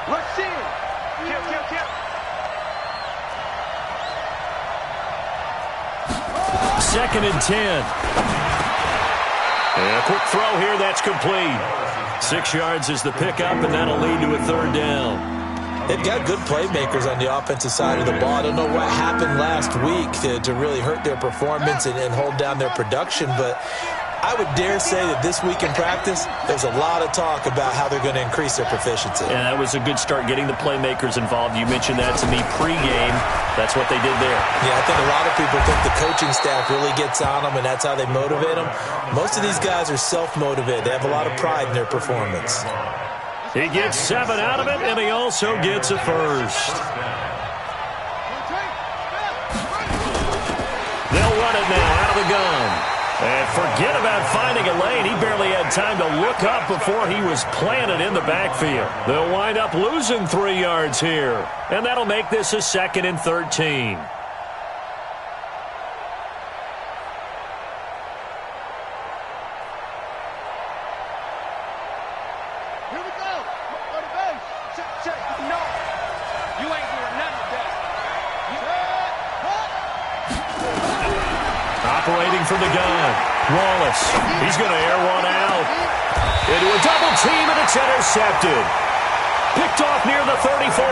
Rush in. Kill. Second and 10. And a quick throw here, that's complete. 6 yards is the pickup, and that'll lead to a third down. They've got good playmakers on the offensive side of the ball. I don't know what happened last week to really hurt their performance and hold down their production, but I would dare say that this week in practice, there's a lot of talk about how they're going to increase their proficiency. And that was a good start, getting the playmakers involved. You mentioned that to me pregame. That's what they did there. Yeah, I think a lot of people think the coaching staff really gets on them, and that's how they motivate them. Most of these guys are self-motivated. They have a lot of pride in their performance. He gets 7 out of it, and he also gets a first. They'll run it now out of the gun. And forget about finding a lane. He barely had time to look up before he was planted in the backfield. They'll wind up losing 3 yards here. And that'll make this a 2nd and 13. Operating from the gun, Wallace. He's going to air one out. Into a double team, and it's intercepted. Picked off near the 34.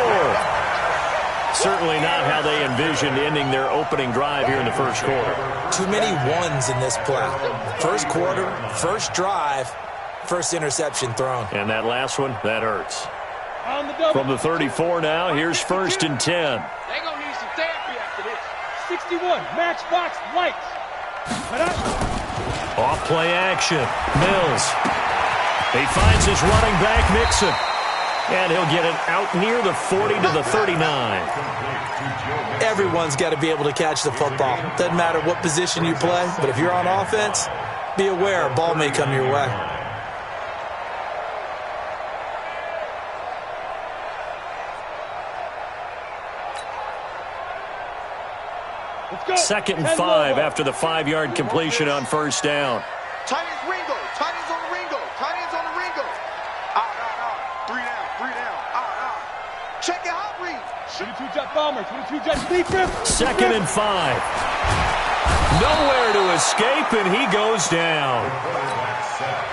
Certainly not how they envisioned ending their opening drive here in the first quarter. Too many ones in this play. First quarter, first drive, first interception thrown. And that last one, that hurts. From the 34 now, here's 1st and 10. They're going to need some therapy after this. 61, matchbox lights. Off play action. Mills. He finds his running back, Mixon. And he'll get it out near the 40 to the 39. Everyone's got to be able to catch the football. Doesn't matter what position you play, but if you're on offense, be aware a ball may come your way. Second and 5 after the 5-yard completion on first down. Tight ends Ringo. Tight ends on the Ringo. Tight ends on the Ringo. Out. 3 down. Out. Check it out, read. 22 jet bomber. 22 jet sleeper. Second and 5. Nowhere to escape, and he goes down.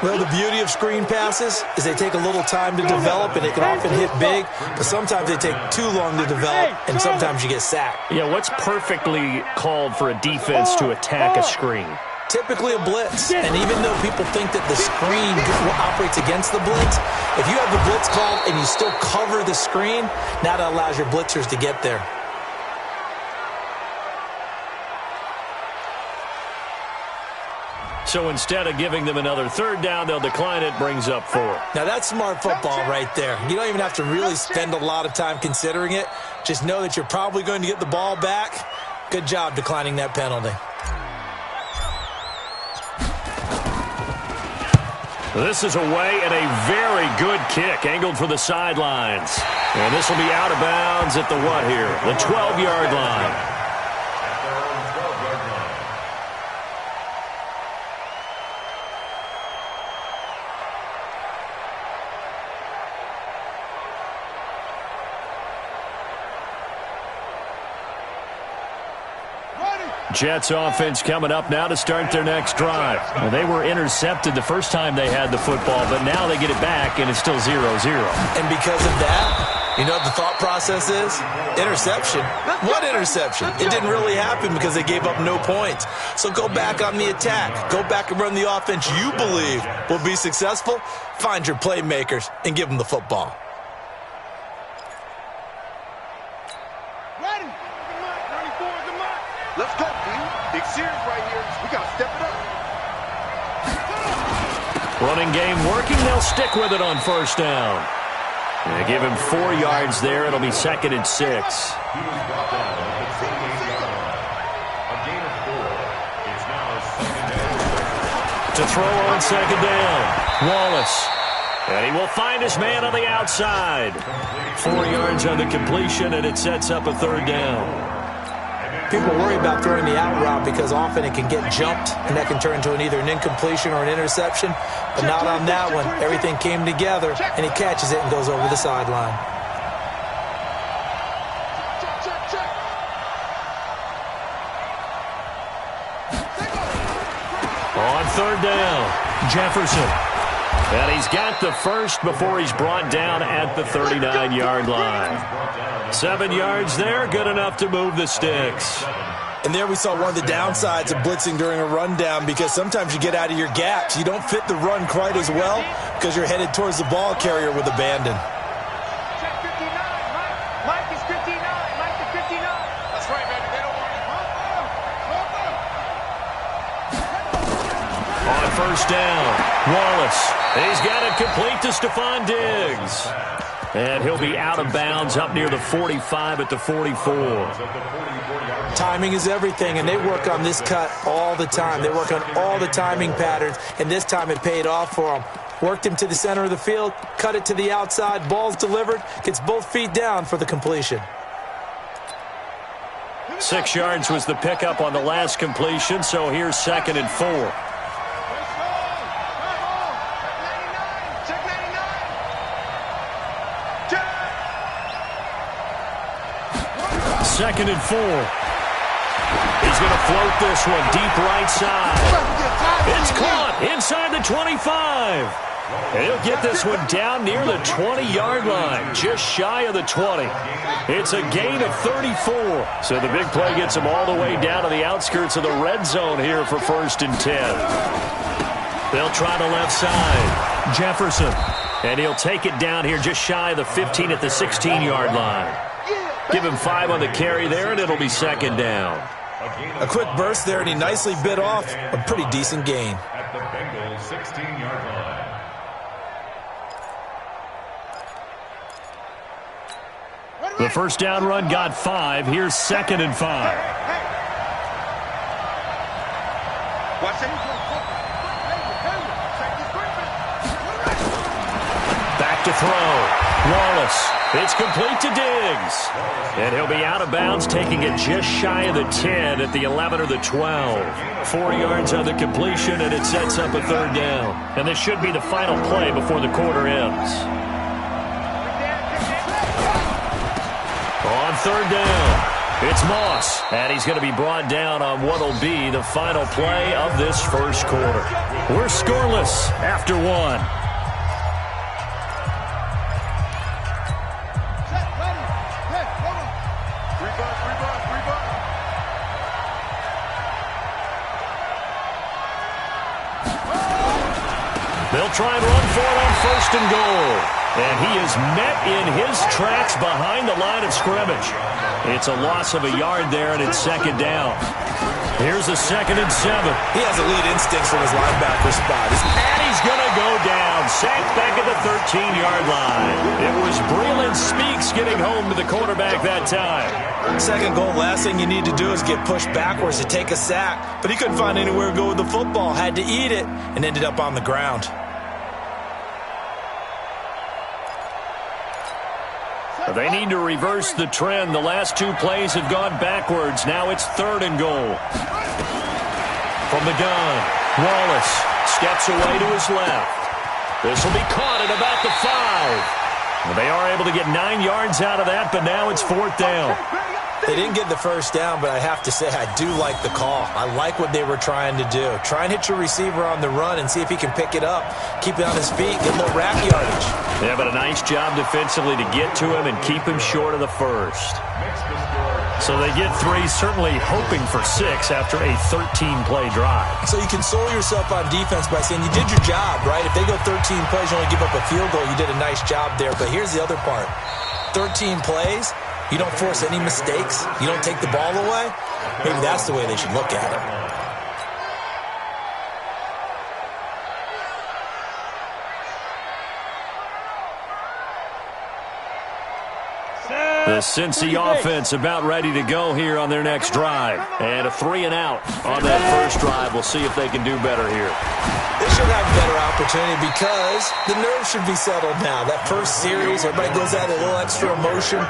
Well, the beauty of screen passes is they take a little time to develop, and they can often hit big, but sometimes they take too long to develop, and sometimes you get sacked. Yeah, what's perfectly called for a defense to attack a screen? Typically a blitz, and even though people think that the screen operates against the blitz, if you have the blitz called and you still cover the screen, now that allows your blitzers to get there. So instead of giving them another third down, they'll decline it, brings up 4. Now that's smart football right there. You don't even have to really spend a lot of time considering it. Just know that you're probably going to get the ball back. Good job declining that penalty. This is away and a very good kick, angled for the sidelines. And this will be out of bounds at the what here? The 12-yard line. Jets offense coming up now to start their next drive. Well, they were intercepted the first time they had the football, but now they get it back, and it's still 0-0. And because of that, you know what the thought process is? Interception. What interception? It didn't really happen because they gave up no points. So go back on the attack. Go back and run the offense you believe will be successful. Find your playmakers and give them the football. Let's go, D. Big series right here. We got to step it up. Running game working. They'll stick with it on first down. They give him 4 yards there. It'll be 2nd and 6. To throw on second down. Wallace. And he will find his man on the outside. 4 yards on the completion, and it sets up a third down. People worry about throwing the out route because often it can get jumped, and that can turn into either an incompletion or an interception. But not on that one. Everything came together, and he catches it and goes over the sideline. On third down, Jefferson. And he's got the first before he's brought down at the 39-yard line. 7 yards there, good enough to move the sticks. And there we saw one of the downsides of blitzing during a rundown, because sometimes you get out of your gaps. You don't fit the run quite as well because you're headed towards the ball carrier with abandon. Check 59. Mike is 59. Mike is 59. That's right, baby. They don't want it. On first down, Wallace. He's got it complete to Stephon Diggs. And he'll be out of bounds up near the 45 at the 44. Timing is everything, and they work on this cut all the time. They work on all the timing patterns, and this time it paid off for them. Worked him to the center of the field, cut it to the outside, ball's delivered, gets both feet down for the completion. 6 yards was the pickup on the last completion, so here's 2nd and 4. Check 99. 2nd and 4. He's going to float this one deep right side. It's caught inside the 25. And he'll get this one down near the 20-yard line, just shy of the 20. It's a gain of 34. So the big play gets him all the way down to the outskirts of the red zone here for 1st and 10. They'll try the left side. Jefferson. And he'll take it down here just shy of the 15 at the 16-yard line. Give him 5 on the carry there, and it'll be 2nd down. A quick burst there, and he nicely bit off a pretty decent gain. At the Bengals 16-yard line. The first down run got 5. Here's 2nd and 5. Watch it. Back to throw. Wallace. It's complete to Diggs. And he'll be out of bounds, taking it just shy of the 10 at the 11 or the 12. 4 yards on the completion, and it sets up a 3rd down. And this should be the final play before the quarter ends. On 3rd down, it's Moss. And he's going to be brought down on what will be the final play of this first quarter. We're scoreless after 1. They'll try and run for it on 1st and goal. And he is met in his tracks behind the line of scrimmage. It's a loss of a yard there, and it's 2nd down. Here's a 2nd and 7. He has elite instincts from his linebacker spot. And he's going to go down. Sacked back at the 13-yard line. It was Breland Speaks getting home to the quarterback that time. 2nd goal, last thing you need to do is get pushed backwards to take a sack. But he couldn't find anywhere to go with the football. Had to eat it and ended up on the ground. They need to reverse the trend. The last 2 plays have gone backwards. Now it's 3rd and goal. From the gun, Wallace steps away to his left. This will be caught at about the 5. They are able to get 9 yards out of that, but now it's 4th down. They didn't get the first down, but I have to say I do like the call. I like what they were trying to do. Try and hit your receiver on the run and see if he can pick it up. Keep it on his feet, get a little rack yardage. Yeah, but a nice job defensively to get to him and keep him short of the first. So they get 3, certainly hoping for 6 after a 13-play drive. So you console yourself on defense by saying you did your job, right? If they go 13 plays, you only give up a field goal, you did a nice job there. But here's the other part. 13 plays, you don't force any mistakes, you don't take the ball away. Maybe that's the way they should look at it. The Cincy offense about ready to go here on their next drive. And a 3 and out on that first drive. We'll see if they can do better here. They should have a better opportunity because the nerves should be settled now. That first series, everybody goes out with a little extra emotion.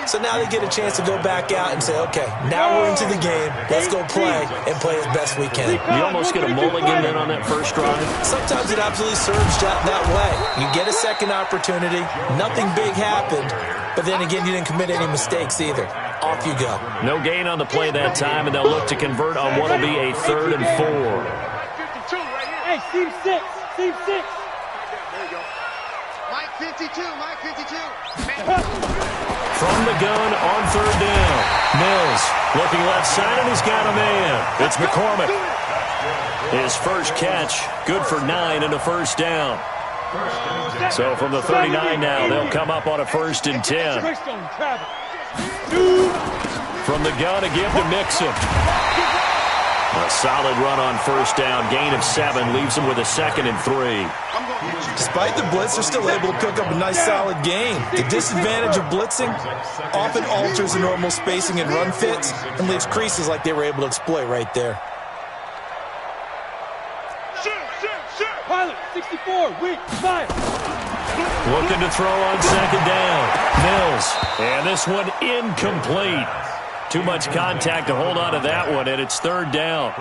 So now they get a chance to go back out and say, okay, now we're into the game. Let's go play and play as best we can. You almost get a mulligan then on that first drive. Sometimes it absolutely serves that way. You get a second opportunity. Nothing big happened. But then again, you didn't commit any mistakes either. Off you go. No gain on the play that time, and they'll look to convert on what will be a 3rd and 4. Hey, seam 6. Seam 6. There you go. Mike 52. Mike 52. From the gun on third down. Mills looking left side, and he's got a man. It's McCormick. His first catch, good for 9 and a first down. So from the 39 now, they'll come up on a 1st and 10. From the gun, a give to Mixon. A solid run on first down. Gain of 7 leaves them with a 2nd and 3. Despite the blitz, they're still able to pick up a nice solid gain. The disadvantage of blitzing often alters the normal spacing and run fits and leaves creases like they were able to exploit right there. Pilot, 64, weak, fire. Looking to throw on 2nd down. Mills. And this one incomplete. Too much contact to hold on to that one, and it's 3rd down.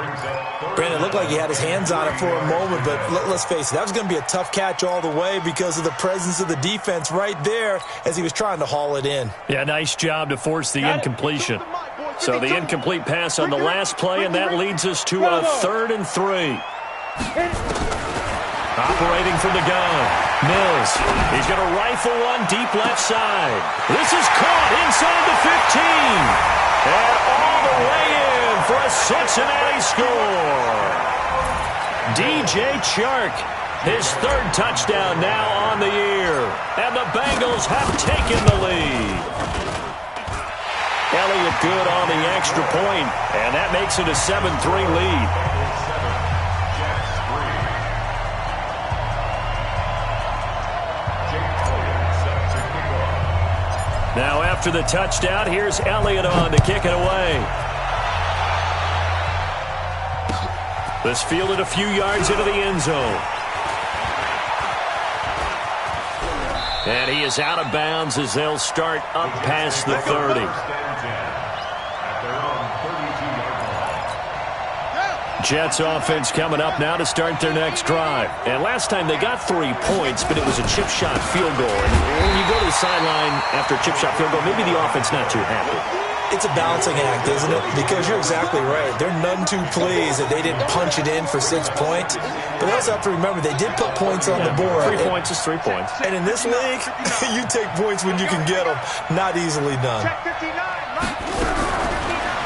Brandon, it looked like he had his hands on it for a moment, but let's face it, that was going to be a tough catch all the way because of the presence of the defense right there as he was trying to haul it in. Yeah, nice job to force the incompletion. So the incomplete pass on the last play, and that leads us to a 3rd and 3. Operating from the gun. Mills. He's going to rifle one deep left side. This is caught inside the 15. And all the way in for a Cincinnati score. DJ Chark, his 3rd touchdown now on the year. And the Bengals have taken the lead. Elliott good on the extra point, and that makes it a 7-3 lead. Now after the touchdown, here's Elliott on to kick it away. This fielded a few yards into the end zone. And he is out of bounds as they'll start up past the 30. Jets offense coming up now to start their next drive. And last time they got 3 points, but it was a chip shot field goal. And when you go to the sideline after a chip shot field goal, maybe the offense not too happy. It's a balancing act, isn't it? Because you're exactly right. They're none too pleased that they didn't punch it in for 6 points. But they also have to remember they did put points on the board. 3 points is 3 points. And in this league, you take points when you can get them. Not easily done.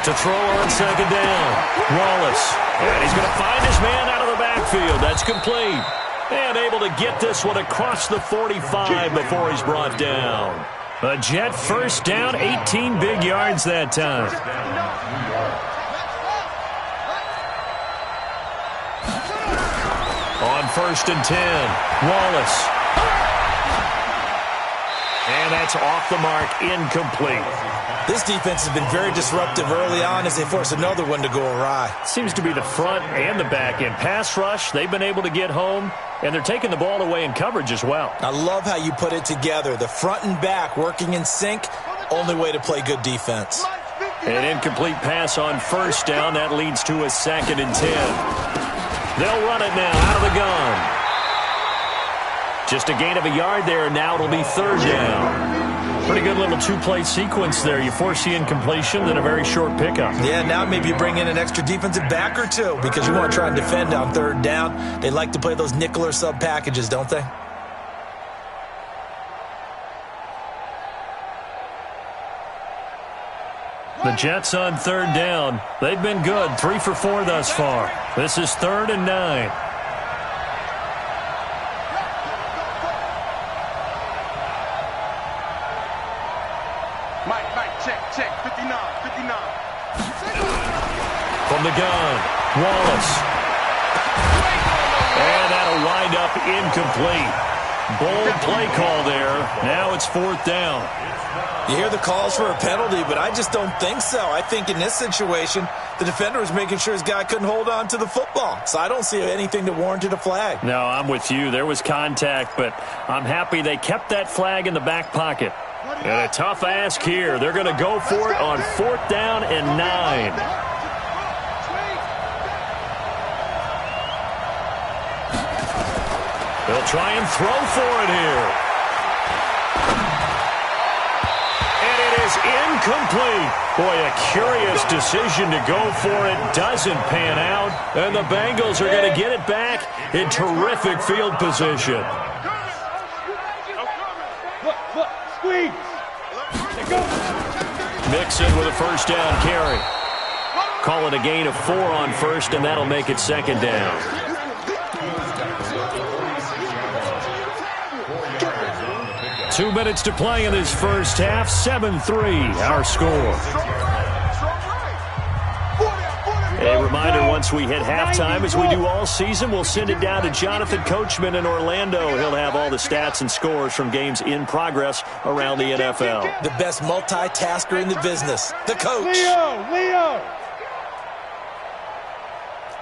To throw on 2nd down. Wallace. And he's going to find his man out of the backfield. That's complete. And able to get this one across the 45 before he's brought down. A Jet first down, 18 big yards that time. On 1st and 10, Wallace. And that's off the mark, incomplete. This defense has been very disruptive early on as they force another one to go awry. Seems to be the front and the back end. Pass rush, they've been able to get home, and they're taking the ball away in coverage as well. I love how you put it together. The front and back working in sync, only way to play good defense. An incomplete pass on 1st down. That leads to a 2nd and 10. They'll run it now out of the gun. Just a gain of a yard there, and now it'll be 3rd down. Pretty good little 2-play sequence there. You force the incompletion, then a very short pickup. Yeah, now maybe you bring in an extra defensive back or 2 because you want to try and defend on 3rd down. They like to play those nickel or sub packages, don't they? The Jets on 3rd down. They've been good, 3 for 4 thus far. This is 3rd and 9. Check, 59. From the gun, Wallace. And that'll wind up incomplete. Bold play call there. Now it's 4th down. You hear the calls for a penalty, but I just don't think so. I think in this situation, the defender was making sure his guy couldn't hold on to the football. So I don't see anything that warranted a flag. No, I'm with you. There was contact, but I'm happy they kept that flag in the back pocket. And a tough ask here. They're going to go for it on 4th down and 9. They'll try and throw for it here. And it is incomplete. Boy, a curious decision to go for it. Doesn't pan out. And the Bengals are going to get it back in terrific field position. Look, squeeze. There goes. Mixon with a first down carry. Call it a gain of 4 on first, and that'll make it second down. Two minutes to play in this first half. 7-3, our score. A reminder, once we hit halftime, as we do all season, we'll send it down to Jonathan Coachman in Orlando. He'll have all the stats and scores from games in progress around the NFL. The best multitasker in the business, the coach. Leo.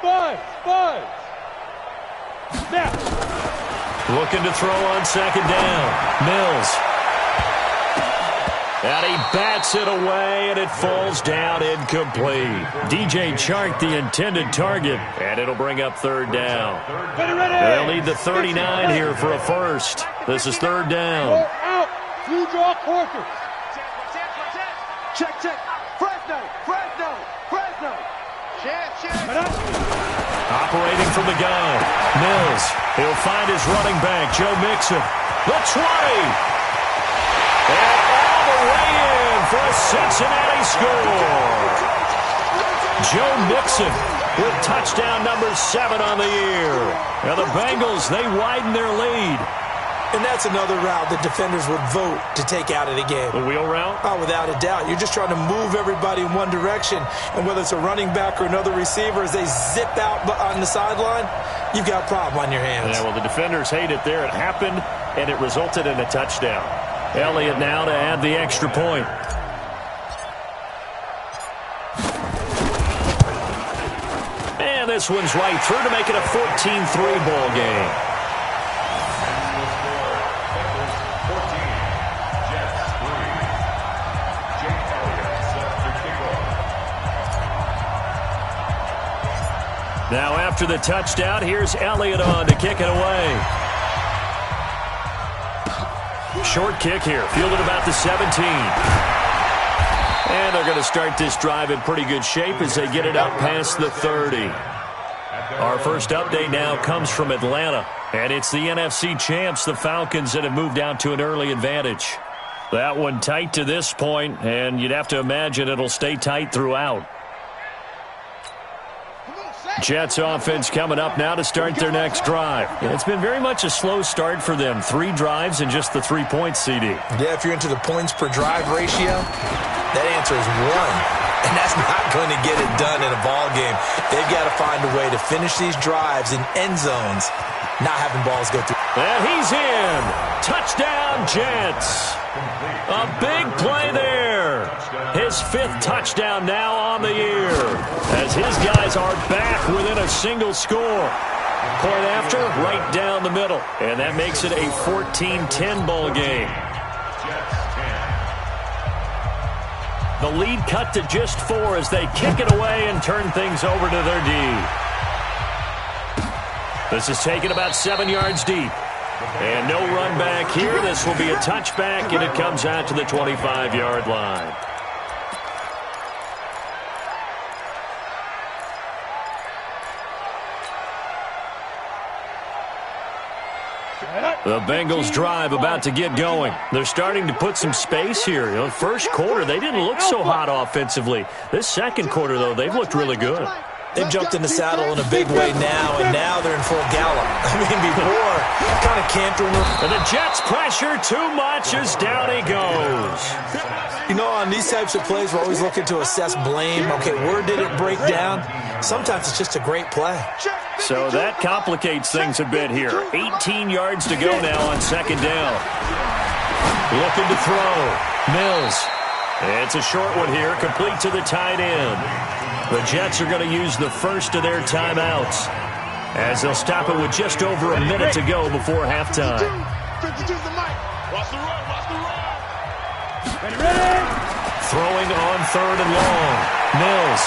Five. Snap. Looking to throw on second down. Mills. And he bats it away, and it falls down incomplete. DJ Chark, the intended target, and it'll bring up third down. They'll need the 39 here for a first. This is third down. Go out. You draw quarters. Check. Fresno. Operating from the gun. Mills. He'll find his running back, Joe Mixon. The 20. And all the way in for a Cincinnati score. Joe Mixon with touchdown number 7 on the year. Now the Bengals, they widen their lead. And that's another route that defenders would vote to take out of the game. The wheel route? Oh, without a doubt. You're just trying to move everybody in one direction. And whether it's a running back or another receiver, as they zip out on the sideline, you've got a problem on your hands. Yeah, well, the defenders hate it there. It happened, and it resulted in a touchdown. Elliott now to add the extra point. And this one's right through to make it a 14-3 ball game. Now after the touchdown, here's Elliott on to kick it away. Short kick here, fielded about the 17. And they're going to start this drive in pretty good shape as they get it up past the 30. Our first update now comes from Atlanta, and it's the NFC champs, the Falcons, that have moved out to an early advantage. That one tight to this point, and you'd have to imagine it'll stay tight throughout. Jets offense coming up now to start their next drive. Yeah, it's been very much a slow start for them. 3 drives and just the 3 points, CD. Yeah, if you're into the points per drive ratio, that answer is 1. And that's not going to get it done in a ball game. They've got to find a way to finish these drives in end zones, not having balls go through. And he's in. Touchdown, Jets. A big play there. His 5th touchdown now on the year, as his guys are back within a single score. Point after, right down the middle. And that makes it a 14-10 ball game. The lead cut to just 4 as they kick it away and turn things over to their D. This is taken about 7 yards deep. And no run back here. This will be a touchback, and it comes out to the 25-yard line. The Bengals drive about to get going. They're starting to put some space here. You know, first quarter, they didn't look so hot offensively. This second quarter, though, they've looked really good. They've jumped in the saddle in a big way now, and now they're in full gallop. I mean, before, kind of cantering. And the Jets pressure too much as down he goes. You know, on these types of plays, we're always looking to assess blame. Okay, where did it break down? Sometimes it's just a great play. So that complicates things a bit here. 18 yards to go now on second down. Looking to throw. Mills. It's a short one here, complete to the tight end. The Jets are going to use the first of their timeouts, as they'll stop it with just over a minute to go before halftime. 52's the mic. Watch the run. Ready. Throwing on third and long. Mills.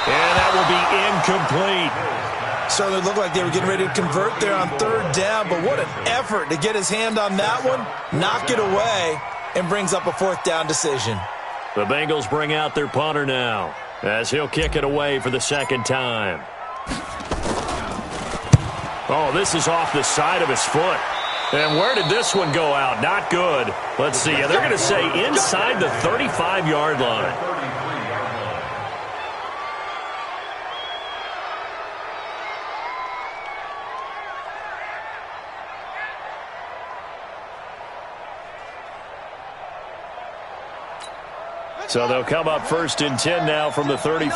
And that will be incomplete. So it looked like they were getting ready to convert there on third down, but what an effort to get his hand on that one, knock it away, and brings up a 4th down decision. The Bengals bring out their punter now as he'll kick it away for the second time. Oh, this is off the side of his foot. And where did this one go out? Not good. Let's see. They're going to say inside the 35-yard line. So they'll come up 1st and 10 now from the 33.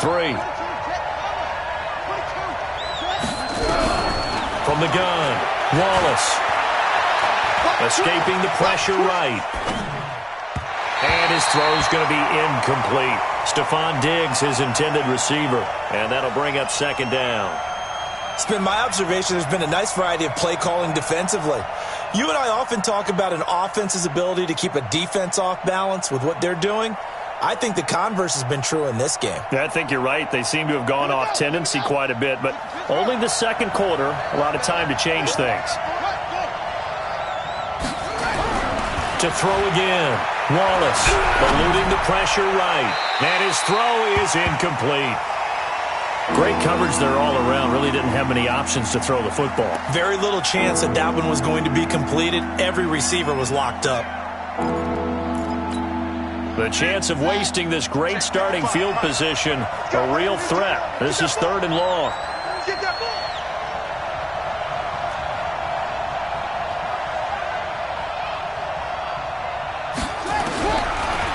From the gun, Wallace. Escaping the pressure right. And his throw's going to be incomplete. Stephon Diggs, his intended receiver. And that'll bring up 2nd down. It's been my observation there's been a nice variety of play calling defensively. You and I often talk about an offense's ability to keep a defense off balance with what they're doing. I think the converse has been true in this game. Yeah, I think you're right. They seem to have gone off tendency quite a bit, but only the second quarter, a lot of time to change things. To throw again, Wallace eluding the pressure right, and his throw is incomplete. Great coverage there all around. Really didn't have many options to throw the football. Very little chance that one was going to be completed. Every receiver was locked up. The chance of wasting this great starting field position, a real threat. This is 3rd and long.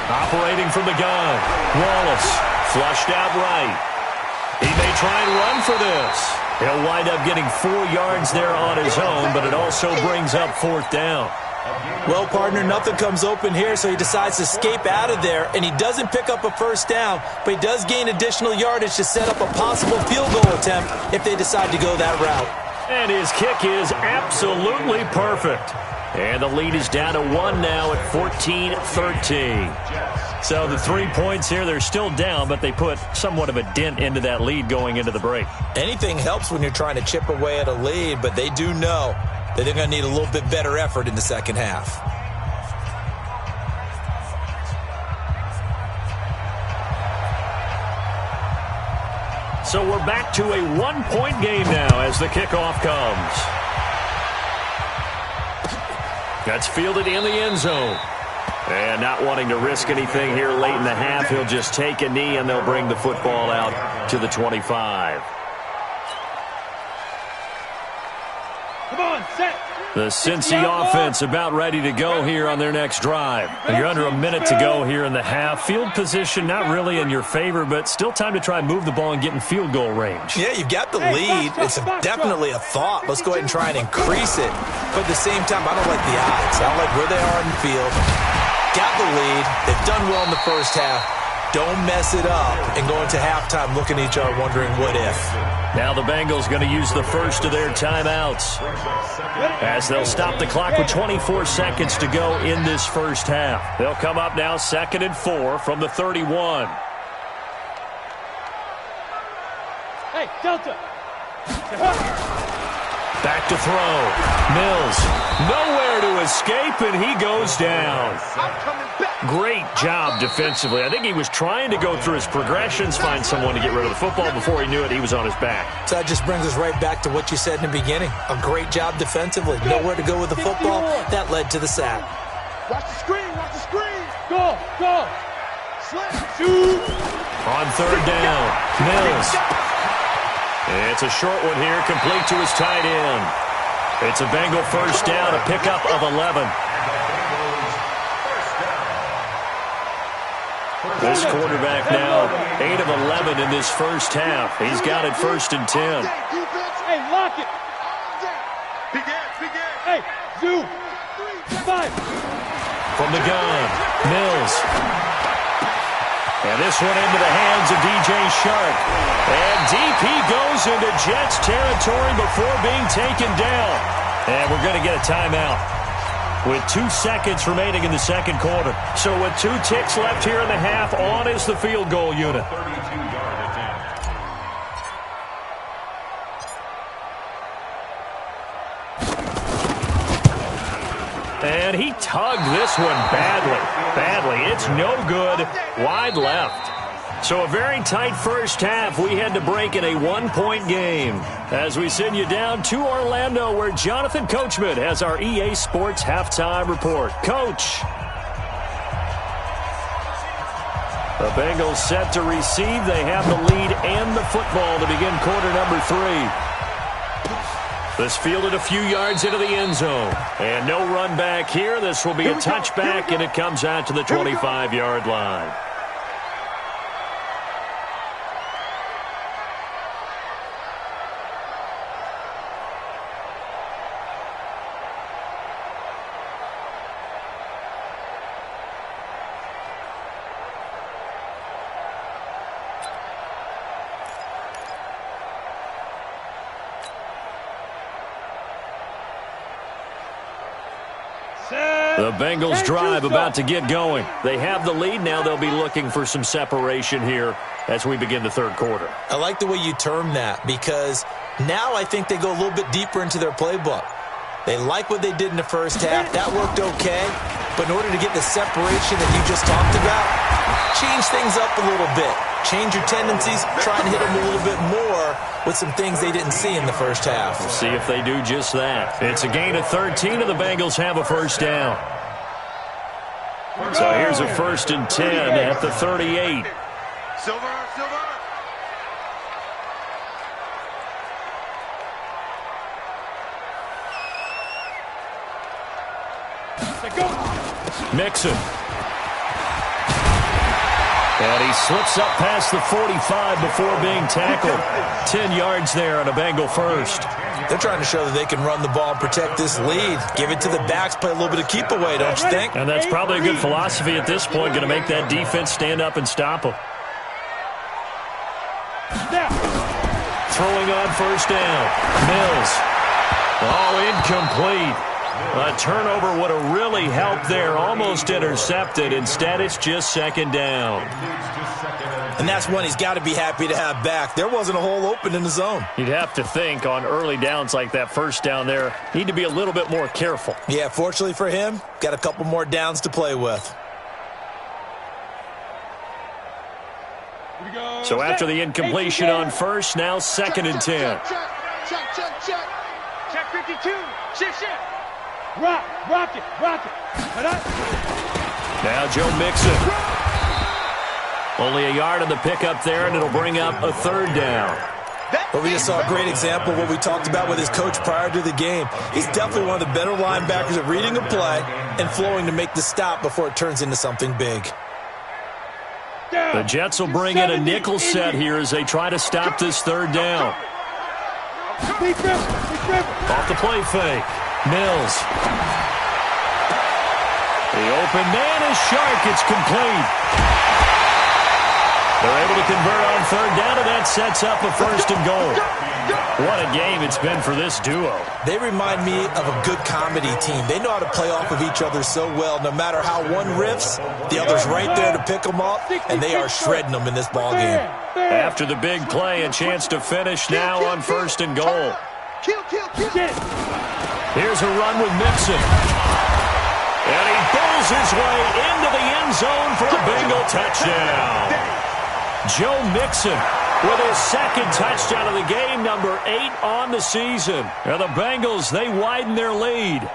Operating from the gun, Wallace flushed out right. He may try and run for this. He'll wind up getting 4 yards there on his own, but it also brings up 4th down. Well, partner, nothing comes open here, so he decides to escape out of there, and he doesn't pick up a 1st down, but he does gain additional yardage to set up a possible field goal attempt if they decide to go that route. And his kick is absolutely perfect. And the lead is down to 1 now at 14-13. So the 3 points here, they're still down, but they put somewhat of a dent into that lead going into the break. Anything helps when you're trying to chip away at a lead, but they do know that they're going to need a little bit better effort in the second half. So we're back to a 1-point game now as the kickoff comes. That's fielded in the end zone. And not wanting to risk anything here late in the half, he'll just take a knee and they'll bring the football out to the 25. Come on, set. The Cincy offense about ready to go here on their next drive. You're under a minute to go here in the half. Field position not really in your favor, but still time to try and move the ball and get in field goal range. Yeah, you've got the lead. It's definitely a thought. Let's go ahead and try and increase it. But at the same time, I don't like the odds. I don't like where they are in the field. Got the lead. They've done well in the first half. Don't mess it up and go into halftime looking at each other wondering what if. Now the Bengals going to use the first of their timeouts as they'll stop the clock with 24 seconds to go in this first half. They'll come up now 2nd and 4 from the 31. Hey, Delta. Back to throw. Mills nowhere to escape, and he goes down. Great job defensively. I think he was trying to go through his progressions, find someone to get rid of the football. Before he knew it, he was on his back. So that just brings us right back to what you said in the beginning. A great job defensively. Nowhere to go with the football. That led to the sack. Watch the screen, watch the screen. Go, go. Shoot. On 3rd down, Mills. It's a short one here, complete to his tight end. It's a Bengal 1st down, a pickup of 11. This quarterback now 8 of 11 in this first half. He's got it 1st and 10. Hey, lock it. Begin. Hey, zoom. 5. From the gun, Mills. And this one into the hands of DJ Shark. And DP goes into Jets territory before being taken down. And we're going to get a timeout with 2 seconds remaining in the second quarter. So with 2 ticks left here in the half, on is the field goal unit. 32-yard attempt. And he tugged this one badly. It's no good. Wide left. So a very tight first half. We had to break in a one-point game. As we send you down to Orlando, where Jonathan Coachman has our EA Sports halftime report. Coach. The Bengals set to receive. They have the lead and the football to begin quarter number 3. This fielded a few yards into the end zone. And no run back here. This will be a touchback, and it comes out to the 25-yard line. The Bengals drive about to get going. They have the lead. Now they'll be looking for some separation here as we begin the third quarter. I like the way you term that, because now I think they go a little bit deeper into their playbook. They like what they did in the first half. That worked okay. But in order to get the separation that you just talked about, change things up a little bit. Change your tendencies. Try and hit them a little bit more with some things they didn't see in the first half. We'll see if they do just that. It's a gain of 13, and the Bengals have a first down. So here's a 1st and 10 at the 38. Silver. Mixon. And he slips up past the 45 before being tackled. 10 yards there on a Bengal first. They're trying to show that they can run the ball and protect this lead. Give it to the backs, play a little bit of keep away, don't you think? And that's probably a good philosophy at this point, going to make that defense stand up and stop them. Throwing on first down. Mills. Oh, incomplete. A turnover would have really helped there. Almost intercepted. Instead, it's just second down. And that's one he's got to be happy to have back. There wasn't a hole open in the zone. You'd have to think on early downs like that first down there, need to be a little bit more careful. Yeah, fortunately for him, got a couple more downs to play with. So after the incompletion on first, now 2nd and 10. Check 52. Shift. Rock it. Now Joe Mixon. Only a yard on the pickup there, and it'll bring up a 3rd down. But we just saw a great example of what we talked about with his coach prior to the game. He's definitely one of the better linebackers at reading a play and flowing to make the stop before it turns into something big. The Jets will bring in a nickel set here as they try to stop this 3rd down. Off the play fake. Mills. The open man is Shark. It's complete. They're able to convert on 3rd down, and that sets up a 1st and goal. What a game it's been for this duo. They remind me of a good comedy team. They know how to play off of each other so well. No matter how one riffs, the other's right there to pick them up, and they are shredding them in this ball game. After the big play, a chance to finish now on 1st and goal. Here's a run with Mixon. And he bowls his way into the end zone for a Bengal touchdown. Joe Mixon with his 2nd touchdown of the game, number 8 on the season. And the Bengals, they widen their lead.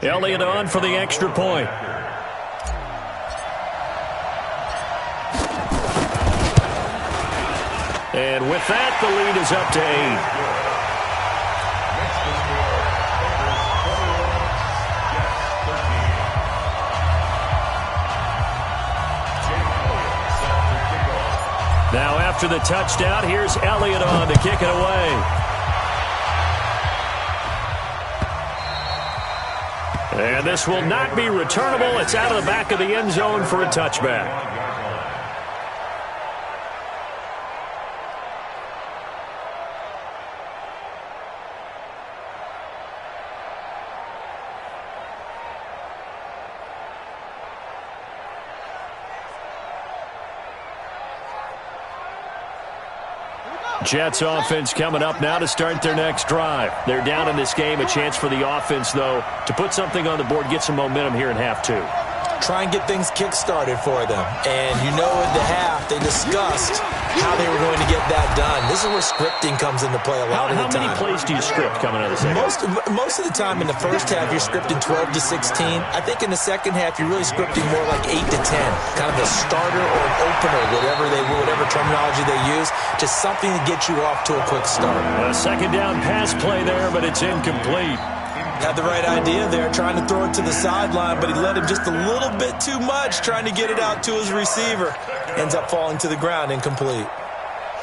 Elliott on for the extra point. And with that, the lead is up to 8. Now after the touchdown, here's Elliott on to kick it away. And this will not be returnable. It's out of the back of the end zone for a touchback. Jets offense coming up now to start their next drive. They're down in this game. A chance for the offense, though, to put something on the board, get some momentum here in half two. Try and get things kick-started for them. And you know in the half, they discussed how they were going to get that done. This is where scripting comes into play a lot of the time. How many plays do you script coming out of the second? Most of the time in the first half, you're scripting 12 to 16. I think in the second half, you're really scripting more like 8 to 10. Kind of a starter or an opener, whatever terminology they use. Just something to get you off to a quick start. A second down pass play there, but it's incomplete. Had the right idea there, trying to throw it to the sideline, but he let him just a little bit too much, trying to get it out to his receiver. Ends up falling to the ground, incomplete.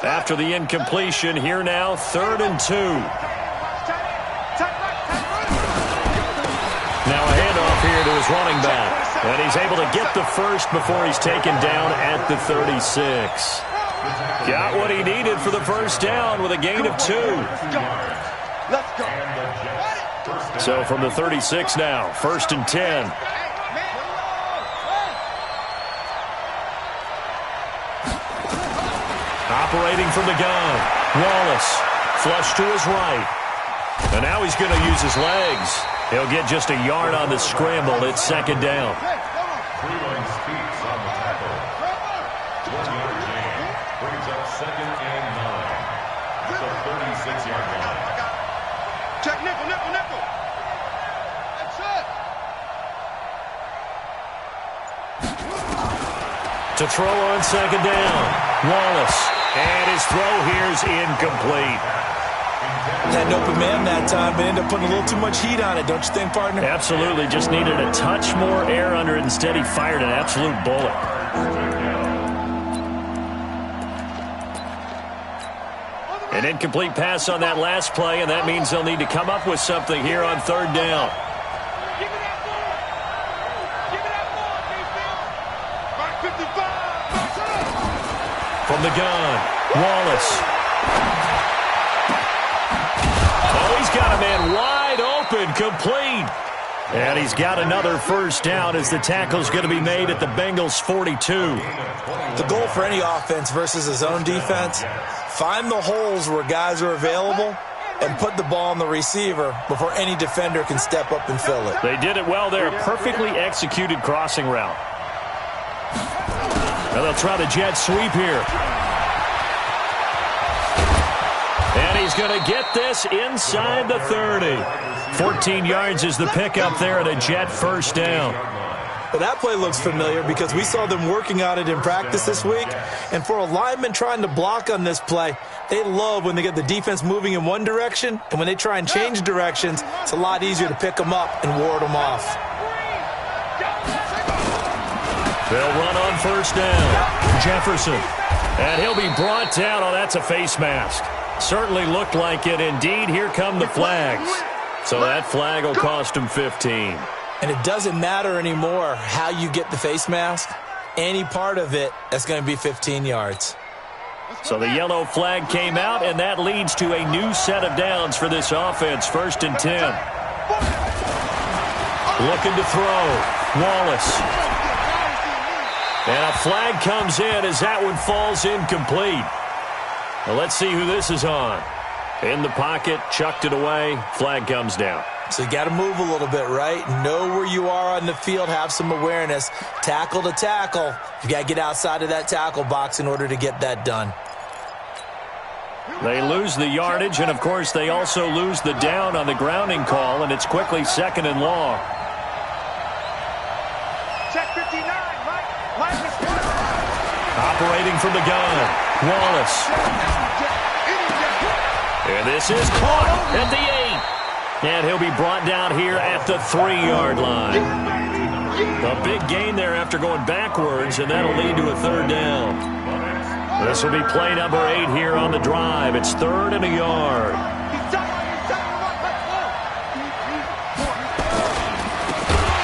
After the incompletion, here now, 3rd and 2. Now a handoff here to his running back. And he's able to get the first before he's taken down at the 36. Got what he needed for the first down with a gain of 2. Let's go. So from the 36 now, 1st and 10. Operating from the gun, Wallace, flush to his right. And now he's going to use his legs. He'll get just a yard on the scramble. It's 2nd down. Check nickel, nickel, nickel. That's it. To throw on 2nd down, Wallace. And his throw here's incomplete. Had an open man that time, but ended up putting a little too much heat on it, don't you think, partner? Absolutely. Just needed a touch more air under it. Instead, he fired an absolute bullet. An incomplete pass on that last play, and that means they'll need to come up with something here on 3rd down. Give me that ball. Give me that ball, defense. 55. From the gun, Wallace. Oh, he's got a man wide open, complete. And he's got another first down as the tackle's going to be made at the Bengals' 42. The goal for any offense versus a zone defense, find the holes where guys are available and put the ball on the receiver before any defender can step up and fill it. They did it well there. Perfectly executed crossing route. Now they'll try the jet sweep here. And he's going to get this inside the 30. 14 yards is the pickup there at a jet first down. But that play looks familiar because we saw them working on it in practice this week. And for a lineman trying to block on this play, they love when they get the defense moving in one direction. And when they try and change directions, it's a lot easier to pick them up and ward them off. They'll run on first down. Jefferson. And he'll be brought down. Oh, that's a face mask. Certainly looked like it. Indeed, here come the flags. So that flag will cost him 15. And it doesn't matter anymore how you get the face mask. Any part of it, that's going to be 15 yards. So the yellow flag came out, and that leads to a new set of downs for this offense. 1st and 10. Looking to throw. Wallace. And a flag comes in as that one falls incomplete. Well, let's see who this is on. In the pocket, chucked it away. Flag comes down. So you got to move a little bit, right? Know where you are on the field, have some awareness. Tackle to tackle. You got to get outside of that tackle box in order to get that done. They lose the yardage, and, of course, they also lose the down on the grounding call, and it's quickly 2nd and long. Check 59, Mike. Operating from the gun, Wallace. And this is caught at the 8. And he'll be brought down here at the 3-yard line. A big gain there after going backwards, and that'll lead to a 3rd down. This will be play number 8 here on the drive. It's 3rd and a yard.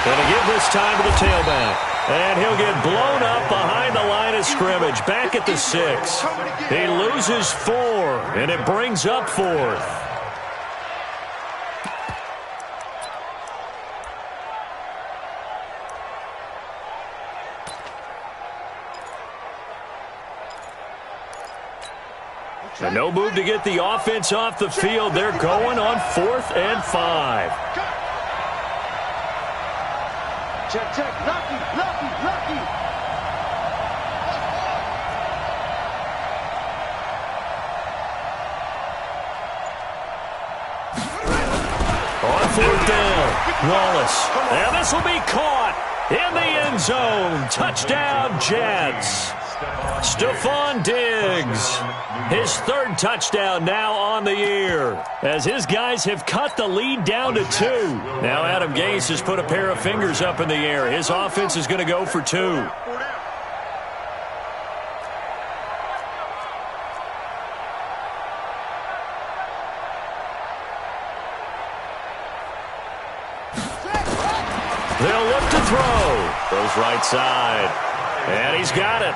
Going to give this time to the tailback. And he'll get blown up behind the line of scrimmage. Back at the 6. He loses 4, and it brings up 4th. And No move to get the offense off the field. They're going on 4th and 5. Check, check. Lucky, lucky, lucky. On 4th down, Wallace. And this will be caught in the end zone. Touchdown, Jets. Stephon Diggs, his 3rd touchdown now on the year, as his guys have cut the lead down to 2. Now Adam Gase has put a pair of fingers up in the air. His offense is going to go for 2. They'll look to throw. Goes right side. And he's got it.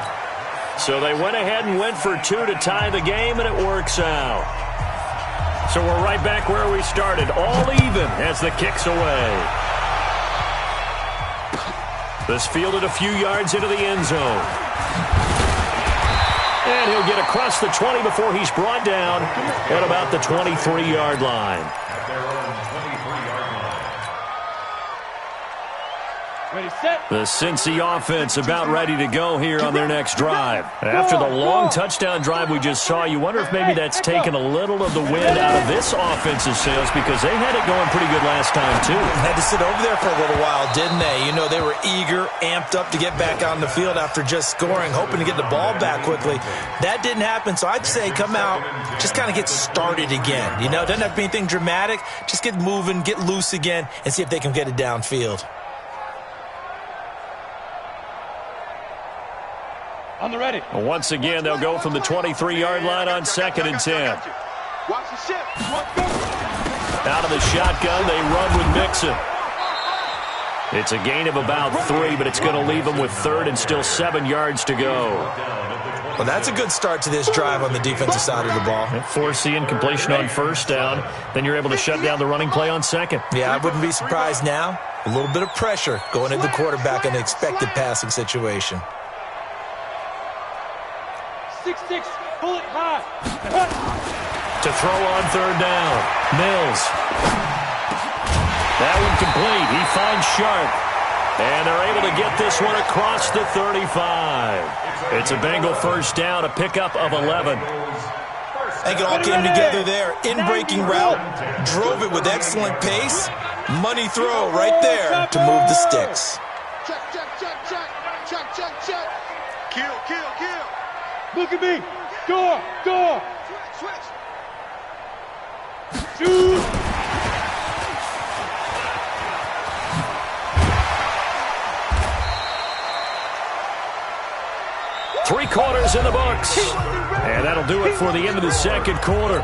So they went ahead and went for 2 to tie the game, and it works out. So we're right back where we started, all even as the kick's away. This fielded a few yards into the end zone. And he'll get across the 20 before he's brought down at about the 23-yard line. Ready, set. The Cincy offense about ready to go here on their next drive. After the long touchdown drive we just saw, you wonder if maybe that's taken a little of the wind out of this offensive sails, because they had it going pretty good last time, too. Had to sit over there for a little while, didn't they? You know, they were eager, amped up to get back on the field after just scoring, hoping to get the ball back quickly. That didn't happen, so I'd say come out, just kind of get started again. You know, it doesn't have to be anything dramatic. Just get moving, get loose again, and see if they can get it downfield. On the ready. Once again, they'll go from the 23-yard line on 2nd and 10. Watch the ship. Out of the shotgun, they run with Mixon. It's a gain of about 3, but it's going to leave them with 3rd and still 7 yards to go. Well, that's a good start to this drive on the defensive side of the ball. Force the incompletion on 1st down. Then you're able to shut down the running play on 2nd. Yeah, I wouldn't be surprised now. A little bit of pressure going at the quarterback in an expected passing situation. 6-6, bullet high. To throw on 3rd down, Mills. That one complete. He finds Sharp. And they're able to get this one across the 35. It's a Bengal 1st down, a pickup of 11. I think it all came together there. In-breaking route, drove it with excellent pace. Money throw right there to move the sticks. Check, check, check, check. Check, check, check. Kill, kill, kill. Look at me. Door, door. Switch. Shoot. Three quarters in the books. And that'll do it for the end of the 2nd quarter.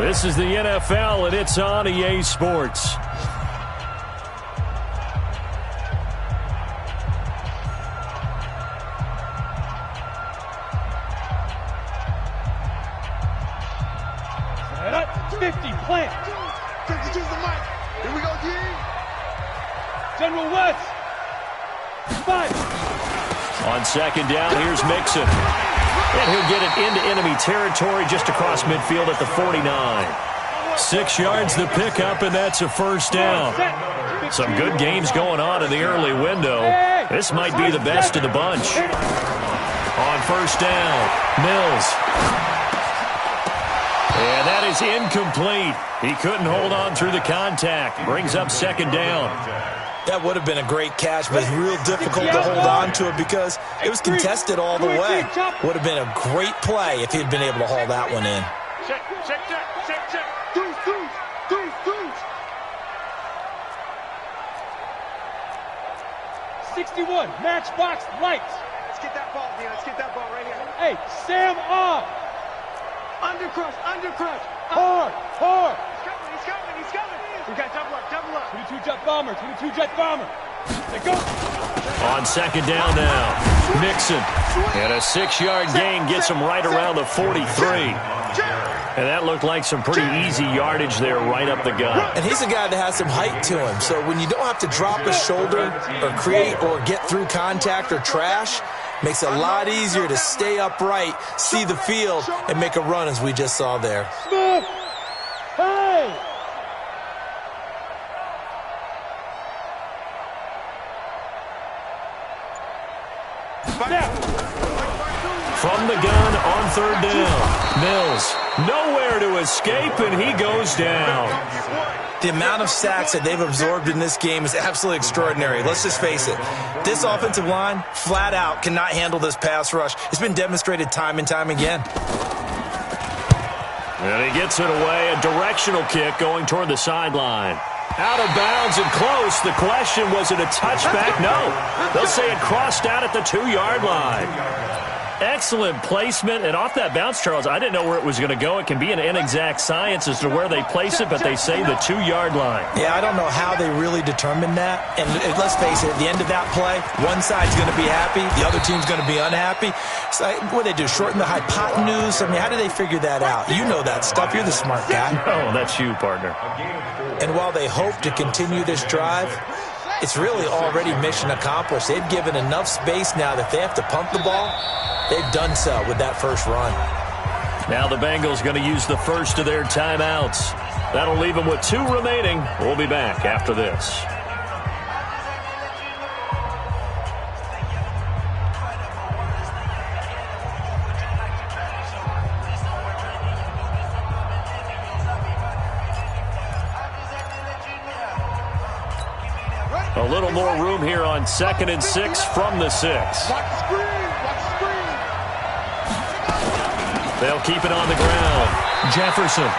This is the NFL, and it's on EA Sports. Set up. 50, plant. Take it to the mic. Here we go, G. General West. 5. On 2nd down, here's Mixon. And he'll get it into enemy territory just across midfield at the 49. 6 yards the pickup, and that's a 1st down. Some good games going on in the early window. This might be the best of the bunch. On 1st down, Mills. And that is incomplete. He couldn't hold on through the contact. Brings up 2nd down. That would have been a great catch, but it's real difficult to hold on to it because it was contested all the way. Would have been a great play if he'd been able to haul that one in. Check, check, check, check, check. Deuce, deuce, deuce, deuce. 61, matchbox lights. Let's get that ball, D. Let's get that ball right here. Hey, Sam off. Undercrush, undercrush. Hard, hard. He's coming, he's coming, he's coming. We got double up, double up. 22 jet bomber, 22 jet bomber. They go. On 2nd down now, Mixon. And a 6-yard gain gets him right around the 43. And that looked like some pretty easy yardage there right up the gut. And he's a guy that has some height to him. So when you don't have to drop a shoulder or create or get through contact or trash, Makes it a lot easier to stay upright, see the field, and make a run as we just saw there. Smith! Hey! From the gun on third down. Mills, nowhere to escape, and he goes down. The amount of sacks that they've absorbed in this game is absolutely extraordinary. Let's just face it. This offensive line, flat out, cannot handle this pass rush. It's been demonstrated time and time again. And he gets it away. A directional kick going toward the sideline. Out of bounds and close. The question, was it a touchback? No. They'll say it crossed out at the 2-yard line. Excellent placement, and off that bounce, Charles, I didn't know where it was going to go. It can be an inexact science as to where they place it, but they say the 2-yard line. Yeah, I don't know how they really determined that. And let's face it, at the end of that play, one side's going to be happy, the other team's going to be unhappy. So what do they do, shorten the hypotenuse? I mean, how do they figure that out? You know that stuff. You're the smart guy. Oh, that's you, partner. And while they hope to continue this drive, it's really already mission accomplished. They've given enough space now that they have to pump the ball. They've done so with that first run. Now the Bengals going to use the first of their timeouts. That'll leave them with 2 remaining. We'll be back after this. A little more room here on 2nd and 6 from the 6. They'll keep it on the ground. Jefferson.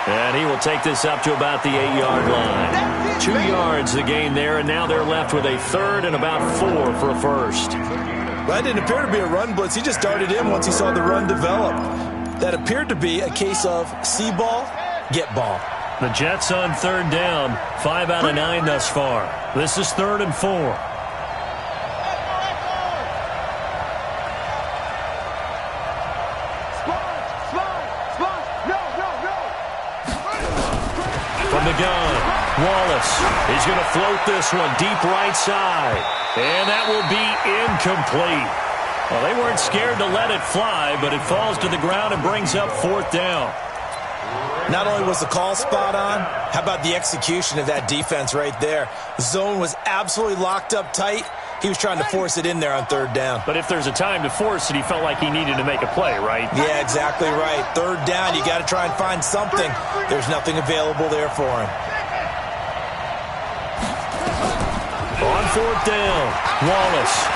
And he will take this up to about the 8-yard line. 2 yards the gain there, and now they're left with a 3rd and about 4 for a first. That didn't appear to be a run blitz. He just darted in once he saw the run develop. That appeared to be a case of see ball, get ball. The Jets on 3rd down. 5 out of 9 thus far. This is 3rd and 4. From the gun, Wallace. He's going to float this one deep right side. And that will be incomplete. Well, they weren't scared to let it fly, but it falls to the ground and brings up 4th down. Not only was the call spot on, how about the execution of that defense right there? The zone was absolutely locked up tight. He was trying to force it in there on 3rd down. But if there's a time to force it, he felt like he needed to make a play, right? Yeah, exactly right. 3rd down, you got to try and find something. There's nothing available there for him. On 4th down, Wallace.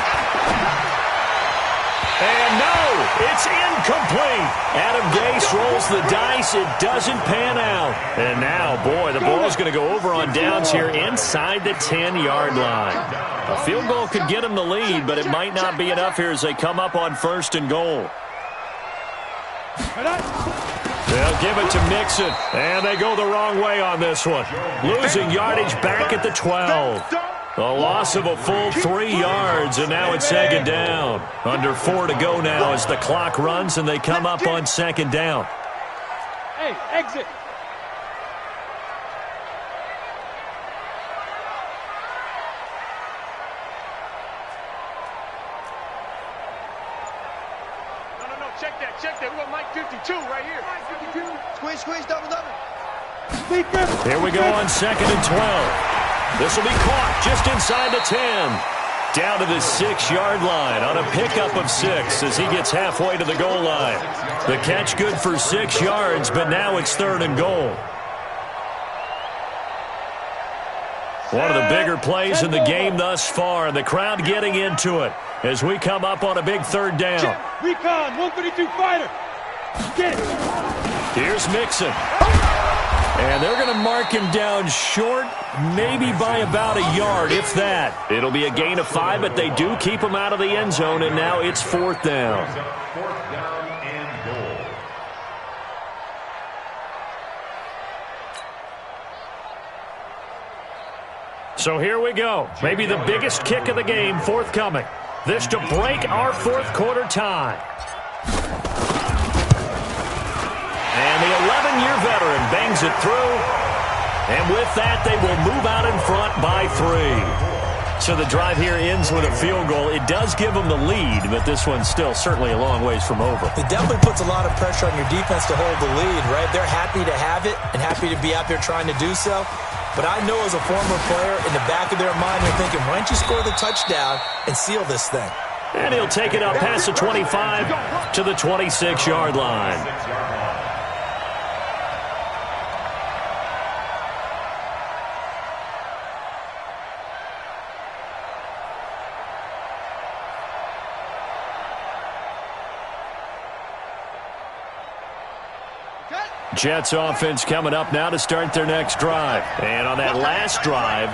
And no, it's incomplete. Adam Gase rolls the dice. It doesn't pan out. And now, boy, the ball's going to go over on downs here inside the 10-yard line. A field goal could get them the lead, but it might not be enough here as they come up on 1st and goal. They'll give it to Mixon, and they go the wrong way on this one. Losing yardage back at the 12. A loss of a full 3 yards, and now it's 2nd down. Under 4 to go now as the clock runs, and they come up on 2nd down. Hey, exit. No, check that. We got Mike 52 right here. Mike 52. Squeeze, double. Here we go on 2nd and 12. This will be caught just inside the 10. Down to the 6-yard line on a pickup of 6 as he gets halfway to the goal line. The catch good for 6 yards, but now it's 3rd and goal. One of the bigger plays in the game thus far, and the crowd getting into it as we come up on a big 3rd down. Recon, 132 fighter. Get it. Here's Mixon. And they're going to mark him down short, maybe by about a yard, if that. It'll be a gain of 5, but they do keep him out of the end zone, and now it's 4th down. So here we go. Maybe the biggest kick of the game forthcoming. This to break our 4th quarter tie. And the 11-year veteran bangs it through. And with that, they will move out in front by 3. So the drive here ends with a field goal. It does give them the lead, but this one's still certainly a long ways from over. It definitely puts a lot of pressure on your defense to hold the lead, right? They're happy to have it and happy to be out there trying to do so. But I know as a former player, in the back of their mind, they're thinking, why don't you score the touchdown and seal this thing? And he'll take it up past the 25 to the 26-yard line. Jets offense coming up now to start their next drive. And on that last drive,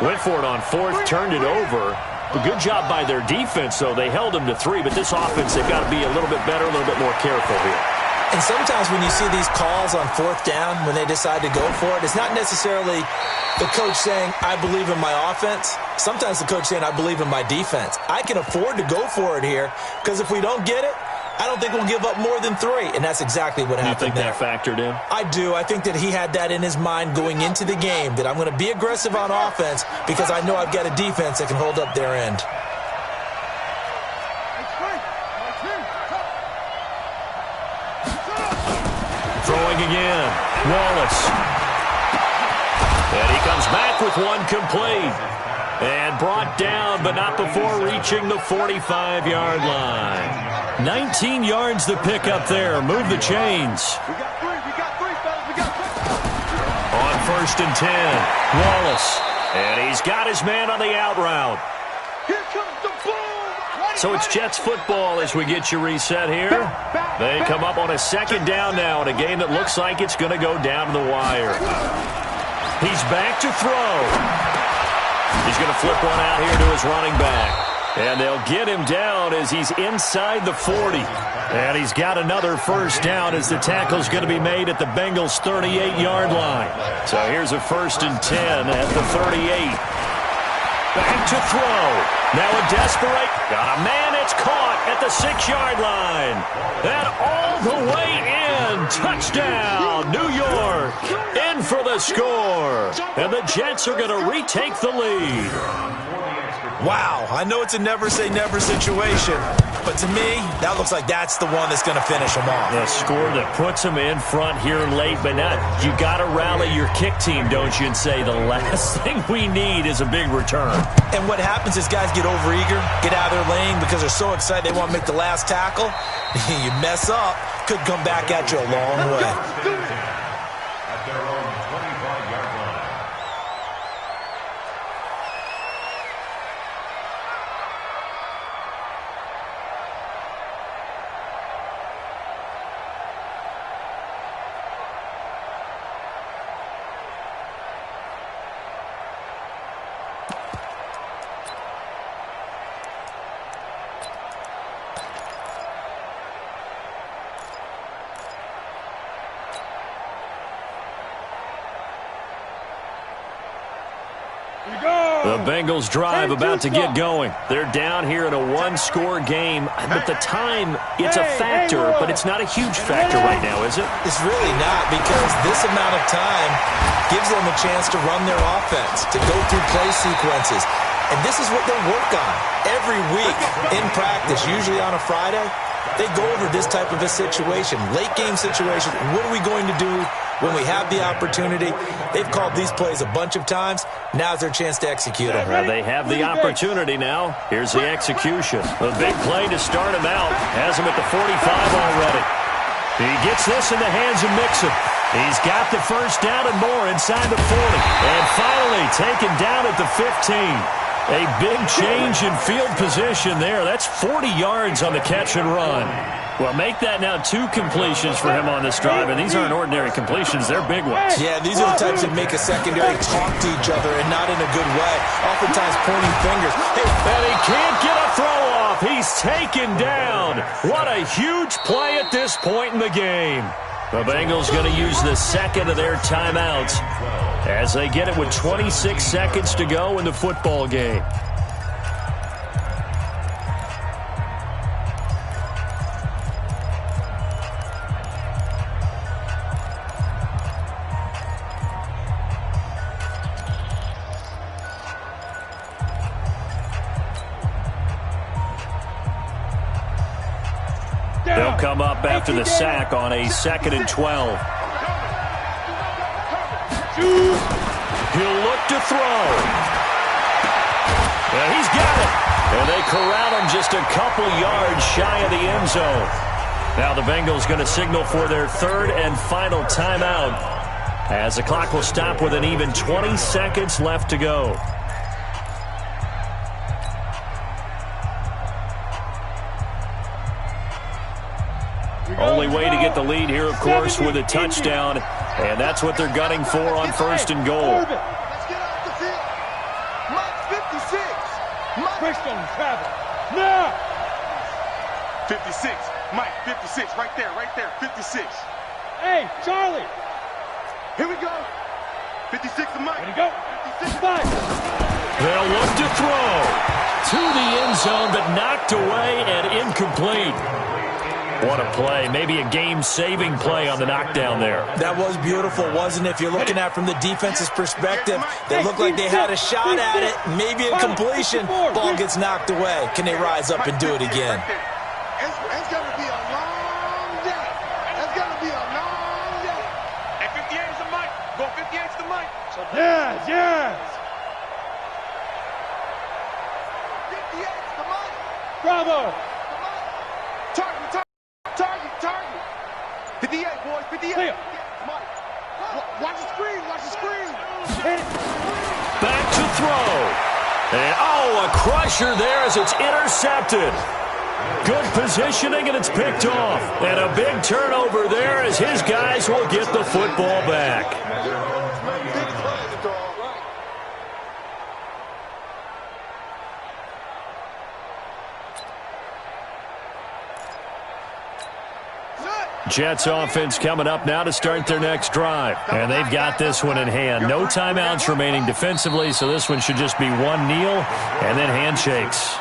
went for it on fourth, turned it over. A good job by their defense, though. They held them to 3, but this offense, they've got to be a little bit better, a little bit more careful here. And sometimes when you see these calls on fourth down, when they decide to go for it, it's not necessarily the coach saying, I believe in my offense. Sometimes the coach saying, I believe in my defense. I can afford to go for it here because if we don't get it, I don't think we'll give up more than 3, and that's exactly what happened there. You think that factored in? I do. I think that he had that in his mind going into the game, that I'm going to be aggressive on offense because I know I've got a defense that can hold up their end. Throwing again. Wallace. And he comes back with one complete. And brought down, but not before reaching the 45-yard line. 19 yards to pick up there. Move the chains. We got three, fellas. We got three. On 1st and 10, Wallace. And he's got his man on the out route. Here comes the boom. So it's Jets football as we get you reset here. They come up on a 2nd down now in a game that looks like it's going to go down to the wire. He's back to throw. He's going to flip one out here to his running back. And they'll get him down as he's inside the 40. And he's got another first down as the tackle's going to be made at the Bengals' 38-yard line. So here's a 1st and 10 at the 38. Back to throw. Now a desperate. Got a man. It's caught at the 6-yard line. And all the way in. Touchdown, New York. In for the score. And the Jets are going to retake the lead. Wow, I know it's a never-say-never situation, but to me, that looks like that's the one that's going to finish them off. The score that puts them in front here late, but not. You got to rally your kick team, don't you, and say the last thing we need is a big return. And what happens is guys get overeager, get out of their lane because they're so excited they want to make the last tackle. You mess up, could come back at you a long way. At their own 25-yard line. The Bengals drive about to get going. They're down here in a one-score game, but the time, it's a factor, but it's not a huge factor right now, is it? It's really not, because this amount of time gives them a chance to run their offense, to go through play sequences. And this is what they work on every week in practice, usually on a Friday. They go over this type of a situation, late-game situation. What are we going to do when we have the opportunity? They've called these plays a bunch of times. Now's their chance to execute them. Well, they have the opportunity now. Here's the execution. A big play to start him out. Has him at the 45 already. He gets this in the hands of Mixon. He's got the first down and more inside the 40. And finally taken down at the 15. A big change in field position there. That's 40 yards on the catch and run. Well, make that now 2 completions for him on this drive, and these aren't ordinary completions. They're big ones. Yeah, these are the types that make a secondary talk to each other, and not in a good way. Oftentimes pointing fingers. Hey, and he can't get a throw off. He's taken down. What a huge play at this point in the game. The Bengals going to use the second of their timeouts as they get it with 26 seconds to go in the football game. come up after the sack on a 2nd and 12. He'll look to throw. And he's got it. And they corral him just a couple yards shy of the end zone. Now the Bengals going to signal for their 3rd and final timeout as the clock will stop with an even 20 seconds left to go. Only way to get the lead here, of course, with a touchdown. And that's what they're gunning for on 1st and goal. Let's get off the field. Mike 56. Brixton, travel. Now. 56. Mike 56. Right there. 56. Hey, Charlie. Here we go. 56 to Mike. Ready to go. 56 5. They'll look to throw to the end zone, but knocked away and incomplete. What a play. Maybe a game-saving play on the knockdown there. That was beautiful, wasn't it? If you're looking at it from the defense's perspective, they looked like they had a shot at it. Maybe a completion. Ball gets knocked away. Can they rise up and do it again? It's going to be a long day. It's going to be a long day. And 58 is the mic. Go 58 is the mic. Yes. 58 is the mic. Bravo. Target. 58, boys, 58. Clear. Mike. Watch the screen. Back to throw. And, a crusher there as it's intercepted. Good positioning, and it's picked off. And a big turnover there as his guys will get the football back. Jets offense coming up now to start their next drive. And they've got this one in hand. No timeouts remaining defensively, so this one should just be one kneel and then handshakes.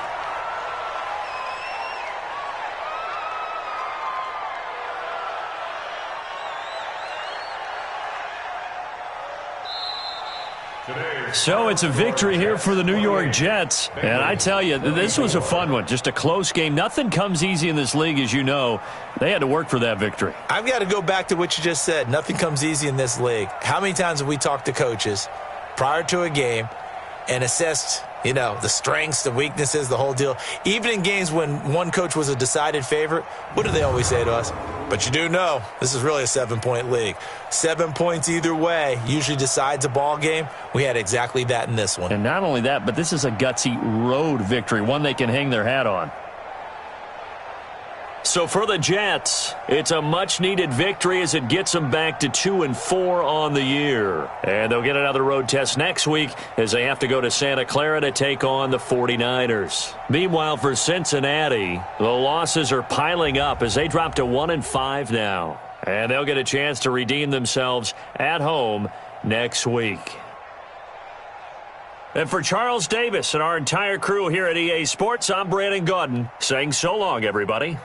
So it's a victory here for the New York Jets. And I tell you, this was a fun one. Just a close game. Nothing comes easy in this league, as you know. They had to work for that victory. I've got to go back to what you just said. Nothing comes easy in this league. How many times have we talked to coaches prior to a game and assessed, the strengths, the weaknesses, the whole deal? Even in games when one coach was a decided favorite, what do they always say to us? But you do know this is really a 7-point league. 7 points either way usually decides a ball game. We had exactly that in this one. And not only that, but this is a gutsy road victory, one they can hang their hat on. So for the Jets, it's a much-needed victory as it gets them back to 2-4 on the year. And they'll get another road test next week as they have to go to Santa Clara to take on the 49ers. Meanwhile, for Cincinnati, the losses are piling up as they drop to 1-5 now. And they'll get a chance to redeem themselves at home next week. And for Charles Davis and our entire crew here at EA Sports, I'm Brandon Gaudin saying so long, everybody.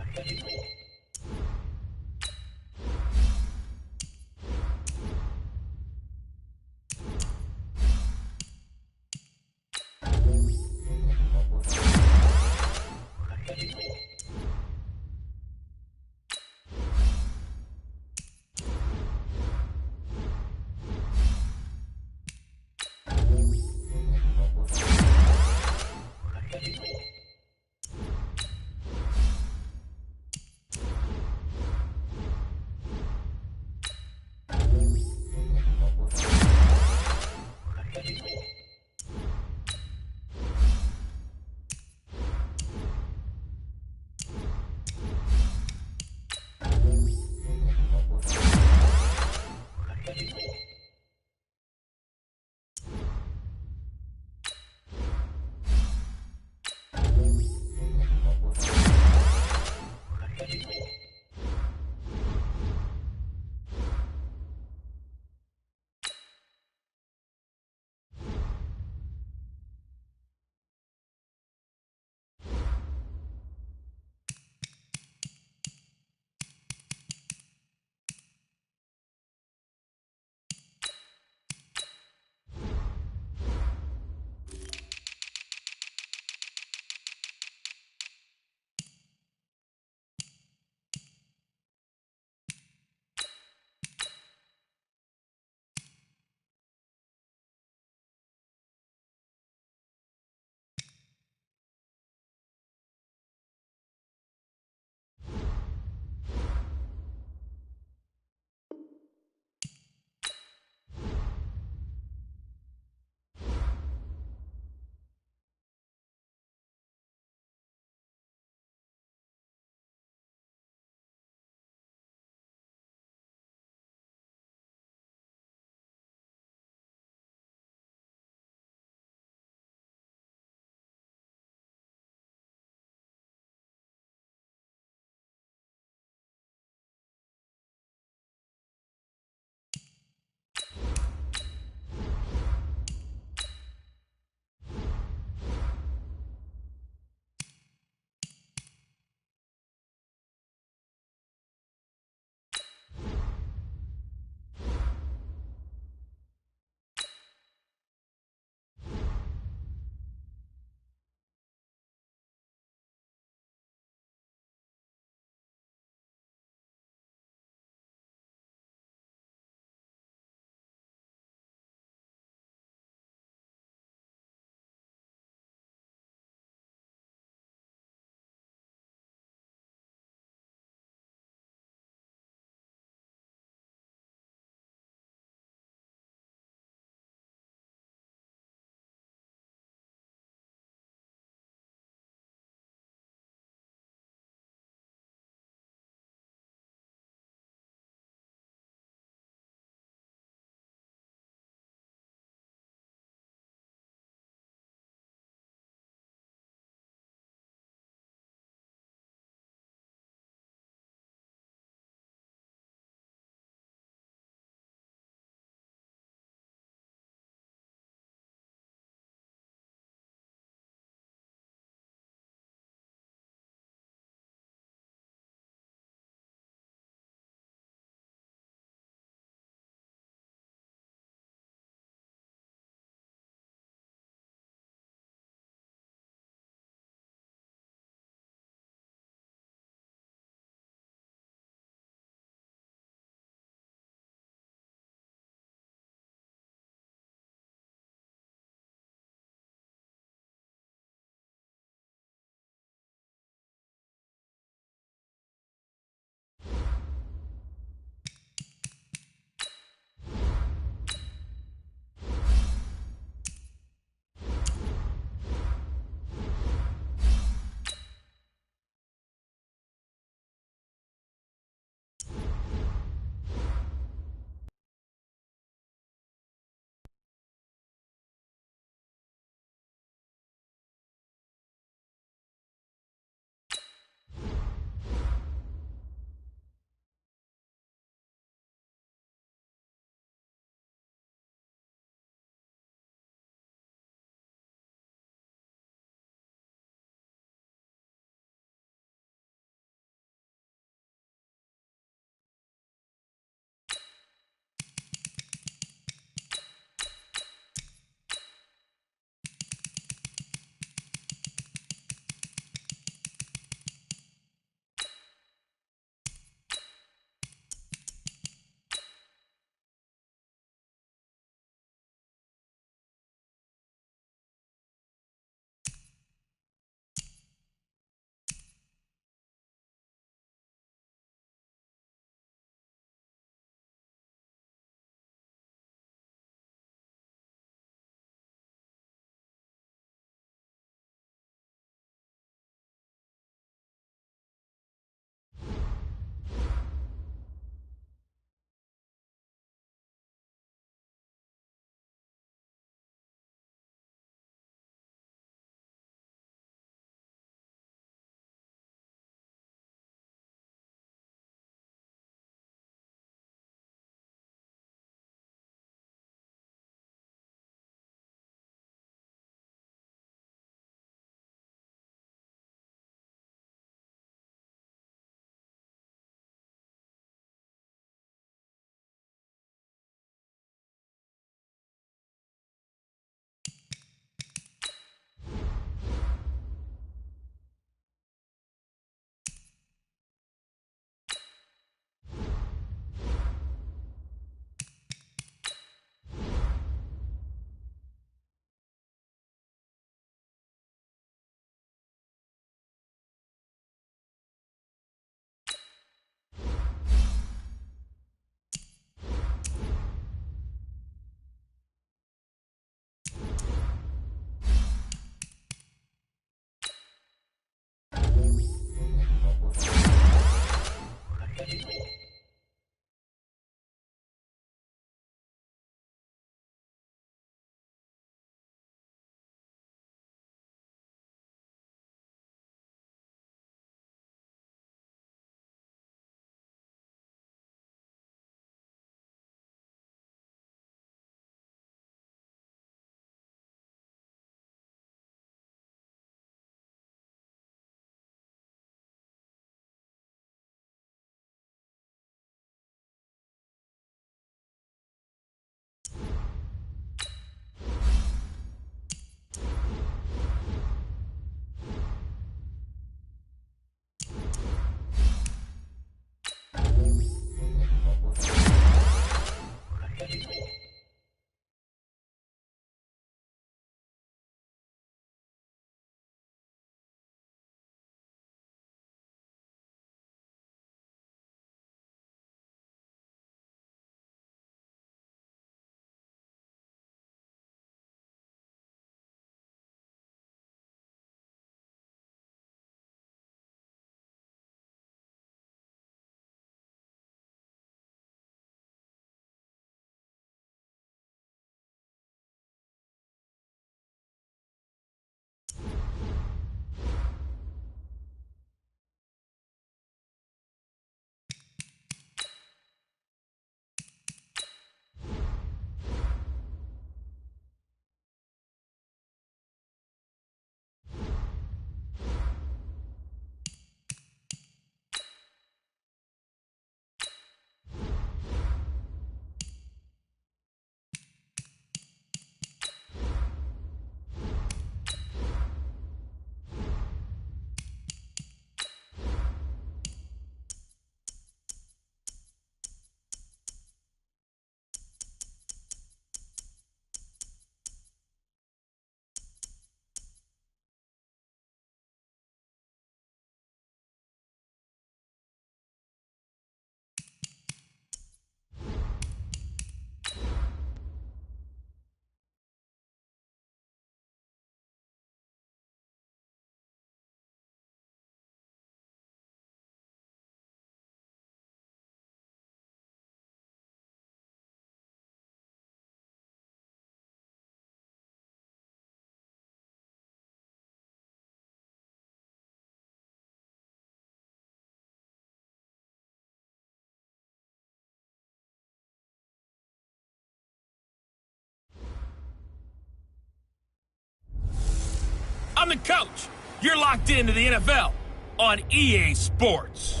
I'm the coach. You're locked into the NFL on EA Sports.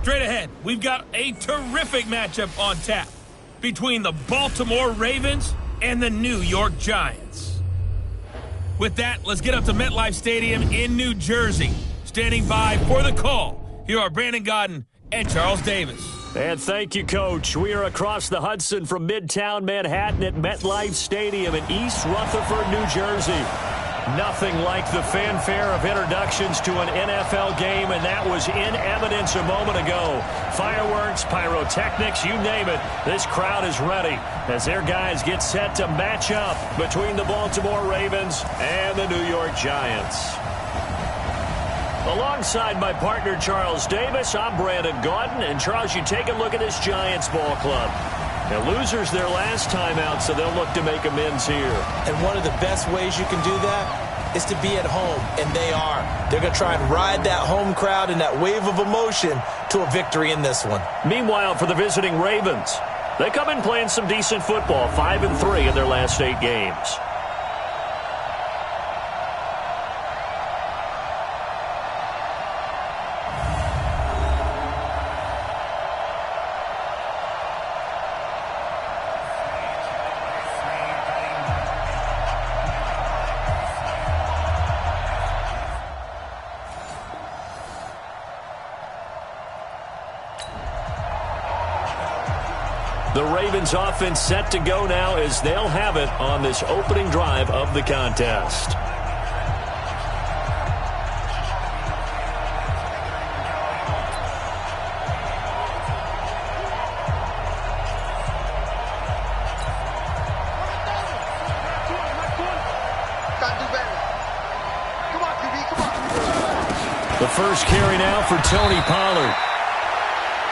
Straight ahead, we've got a terrific matchup on tap between the Baltimore Ravens and the New York Giants. With that, let's get up to MetLife Stadium in New Jersey. Standing by for the call, here are Brandon Gaudin and Charles Davis. And thank you, Coach. We are across the Hudson from Midtown Manhattan at MetLife Stadium in East Rutherford, New Jersey. Nothing like the fanfare of introductions to an NFL game, and that was in evidence a moment ago. Fireworks, pyrotechnics, you name it. This crowd is ready as their guys get set to match up between the Baltimore Ravens and the New York Giants. Alongside my partner, Charles Davis, I'm Brandon Gaudin. And, Charles, you take a look at this Giants ball club. Now, losers their last time out, so they'll look to make amends here. And one of the best ways you can do that is to be at home, and they are. They're going to try and ride that home crowd and that wave of emotion to a victory in this one. Meanwhile, for the visiting Ravens, they come in playing some decent football, 5-3 in their last 8 games. The Ravens offense set to go now as they'll have it on this opening drive of the contest. The first carry now for Tony Pollard.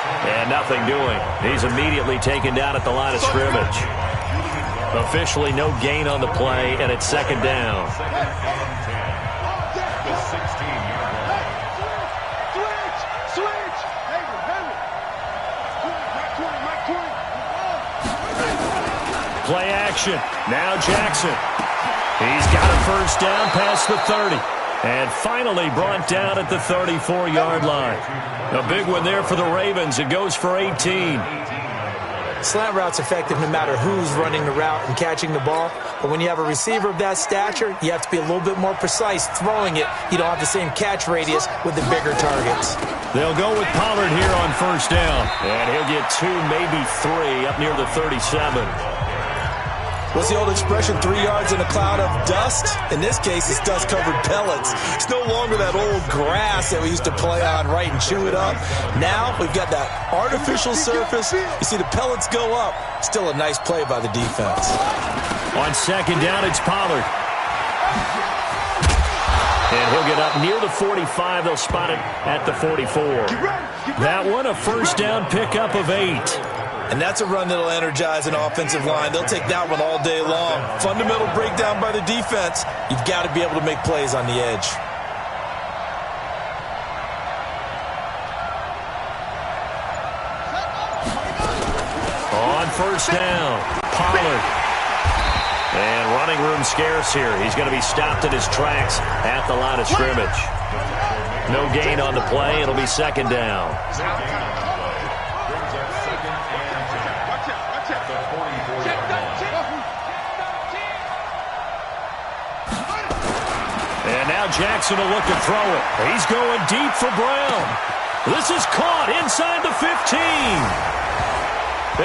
And nothing doing. He's immediately taken down at the line of scrimmage. Officially no gain on the play, and it's second down. The 16-yard line. Switch! Play action. Now Jackson. He's got a first down past the 30. And finally brought down at the 34-yard line. A big one there for the Ravens. It goes for 18. Slant route's effective no matter who's running the route and catching the ball. But when you have a receiver of that stature, you have to be a little bit more precise throwing it. You don't have the same catch radius with the bigger targets. They'll go with Pollard here on first down. And he'll get 2, maybe 3 up near the 37. What's the old expression, 3 yards in a cloud of dust? In this case, it's dust-covered pellets. It's no longer that old grass that we used to play on, right, and chew it up. Now, we've got that artificial surface. You see the pellets go up. Still a nice play by the defense. On second down, it's Pollard. And he'll get up near the 45. They'll spot it at the 44. That one, a first down pickup of 8. And that's a run that'll energize an offensive line. They'll take that one all day long. Fundamental breakdown by the defense. You've got to be able to make plays on the edge. On first down, Pollard. And running room scarce here. He's going to be stopped in his tracks at the line of scrimmage. No gain on the play. It'll be second down. And now Jackson will look to throw it. He's going deep for Brown. This is caught inside the 15.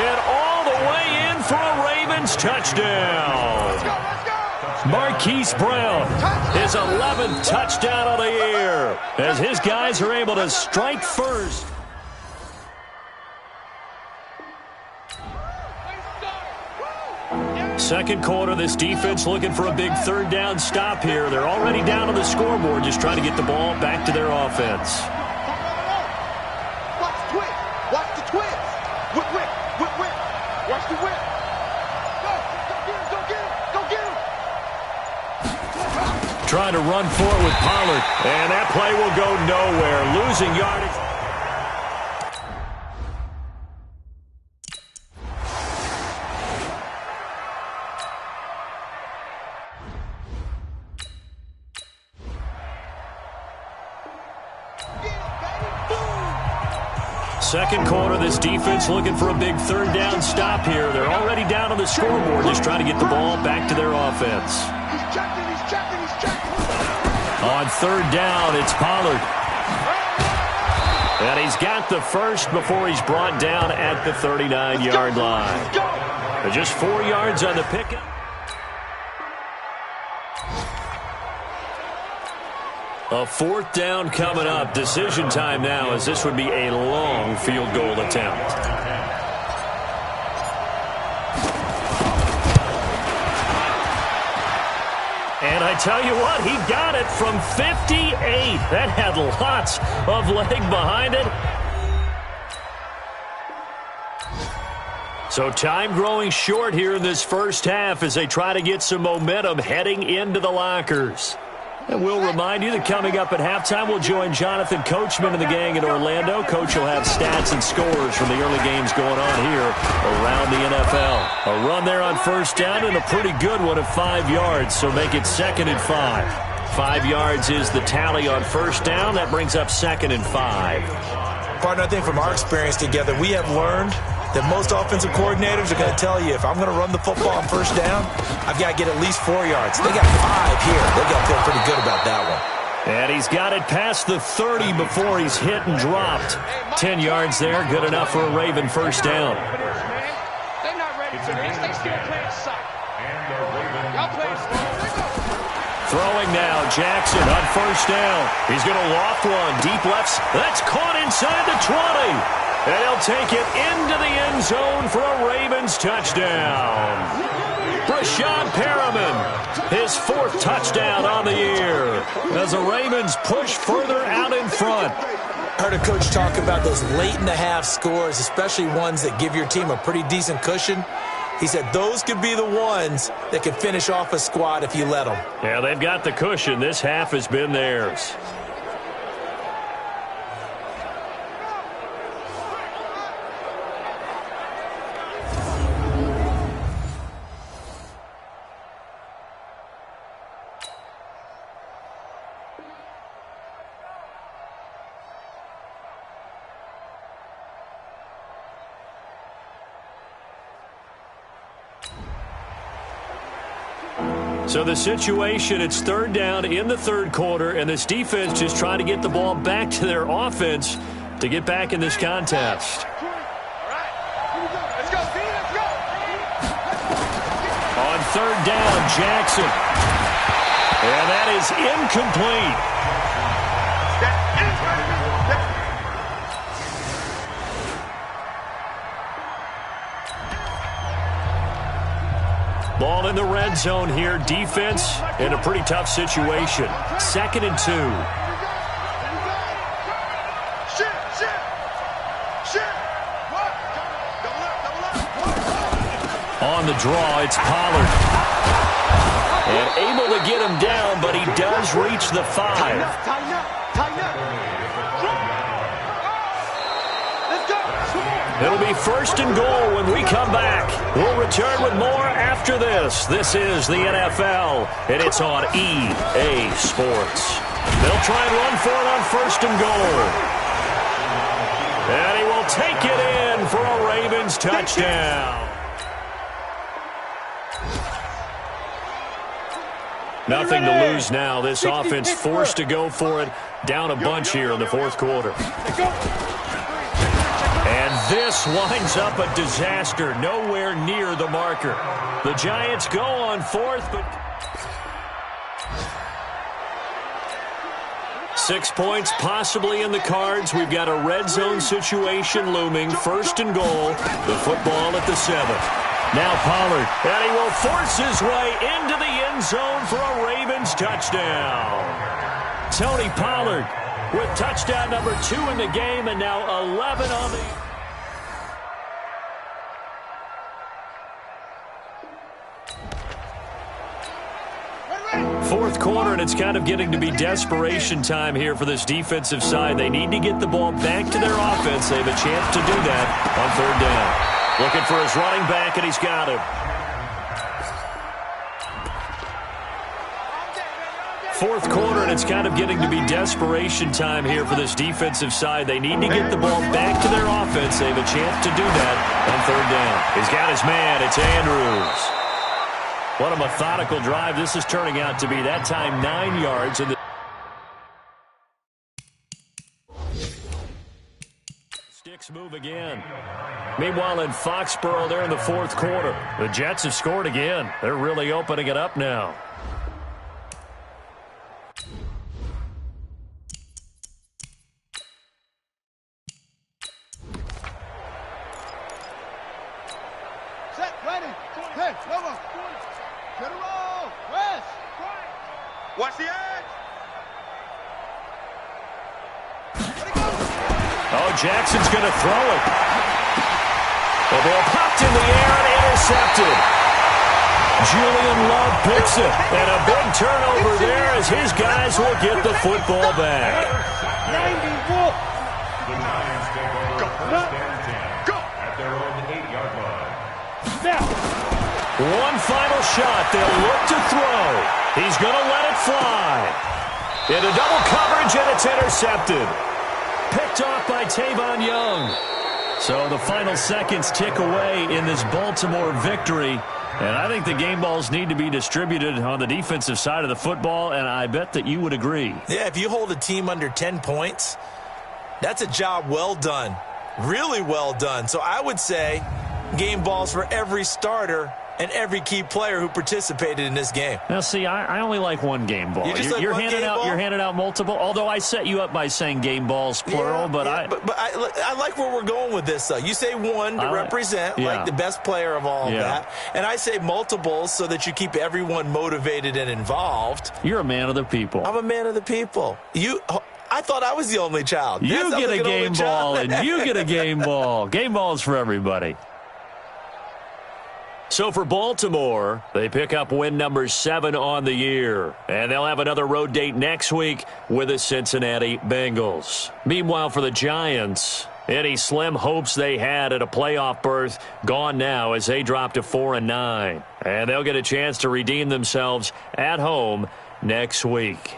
And all the way in for a Ravens touchdown. Marquise Brown, his 11th touchdown of the year, as his guys are able to strike first. Second quarter, this defense looking for a big third down stop here. They're already down on the scoreboard, just trying to get the ball back to their offense. Watch the twist. Watch the twist. Whip, whip, whip, whip. Watch the whip. Go get him, go get him, go get him. Trying to run for it with Pollard, and that play will go nowhere. Losing yardage. second quarter, this defense looking for a big third down stop here. They're already down on the scoreboard, just trying to get the ball back to their offense. He's checking. On third down, it's Pollard. And he's got the first before he's brought down at the 39-yard line. Just 4 yards on the pickup. A fourth down coming up. Decision time now, as this would be a long field goal attempt. And I tell you what, he got it from 58. That had lots of leg behind it. So time growing short here in this first half as they try to get some momentum heading into the lockers. And we'll remind you that coming up at halftime, we'll join Jonathan Coachman and the gang in Orlando. Coach will have stats and scores from the early games going on here around the NFL. A run there on first down and a pretty good one of 5 yards, so make it 2nd and 5. 5 yards is the tally on first down. That brings up 2nd and 5. Partner, I think from our experience together, we have learned that most offensive coordinators are going to tell you, if I'm going to run the football on first down, I've got to get at least 4 yards. They got 5 here. They've got to feel pretty good about that one. And he's got it past the 30 before he's hit and dropped. 10 yards there, good enough for a Raven first down. They're not ready for this. They still playing soft. Y'all playing soft. Throwing now, Jackson on first down. He's going to loft one, deep lefts. That's caught inside the 20. And he'll take it into the end zone for a Ravens touchdown. Brashad Perriman, his 4th touchdown on the year, as the Ravens push further out in front. Heard a coach talk about those late-in-the-half scores, especially ones that give your team a pretty decent cushion. He said those could be the ones that could finish off a squad if you let them. Yeah, they've got the cushion. This half has been theirs. So the situation, it's third down in the third quarter, and this defense just trying to get the ball back to their offense to get back in this contest. On third down, Jackson. And that is incomplete. Ball in the red zone here. Defense in a pretty tough situation. 2nd and 2. On the draw, it's Pollard. And able to get him down, but he does reach the 5. Tighten up. Let's go. It'll be 1st and goal when we come back. We'll return with more after this. This is the NFL, and it's on EA Sports. They'll try and run for it on 1st and goal. And he will take it in for a Ravens touchdown. Nothing to lose now. This offense forced to go for it. Down a bunch here in the fourth quarter. And this winds up a disaster. Nowhere near the marker. The Giants go on 4th, but 6 points possibly in the cards. We've got a red zone situation looming. 1st and goal. The football at the 7th. Now Pollard, and he will force his way into the end zone for a Ravens touchdown. Tony Pollard with touchdown number 2 in the game, and now 11 on the... Fourth quarter, and it's kind of getting to be desperation time here for this defensive side. They need to get the ball back to their offense. They have a chance to do that on 3rd down. Looking for his running back, and he's got him. Fourth quarter, and it's kind of getting to be desperation time here for this defensive side. They need to get the ball back to their offense. They have a chance to do that on third down. He's got his man. It's Andrews. What a methodical drive this is turning out to be. That time 9 yards. And the sticks move again. Meanwhile, in Foxborough, they're in the fourth quarter. The Jets have scored again. They're really opening it up now. Set, ready. Hey, Nova. Get it roll. West. Watch the edge. Oh, Jackson's going to throw it. The ball popped in the air and intercepted. Julian Love picks it. And a big turnover there as his guys will get the football back. 90 The Lions take over first and 10 at their own 8-yard line. One final shot. They'll look to throw. He's going to let it fly. Into double coverage, and it's intercepted. Picked off by Tavon Young. So the final seconds tick away in this Baltimore victory. And I think the game balls need to be distributed on the defensive side of the football, and I bet that you would agree. Yeah, if you hold a team under 10 points, that's a job well done. Really well done. So I would say game balls for every starter and every key player who participated in this game. Now, see, I only like one game ball. You're handing out multiple. Although I set you up by saying game balls plural, but I like where we're going with this. Though you say one to represent like the best player of all of that, and I say multiples so that you keep everyone motivated and involved. You're a man of the people. I'm a man of the people. I thought I was the only child. You get a game ball, and you get a game ball. Game balls for everybody. So for Baltimore, they pick up win number 7 on the year. And they'll have another road date next week with the Cincinnati Bengals. Meanwhile, for the Giants, any slim hopes they had at a playoff berth gone now as they drop to 4-9. And they'll get a chance to redeem themselves at home next week.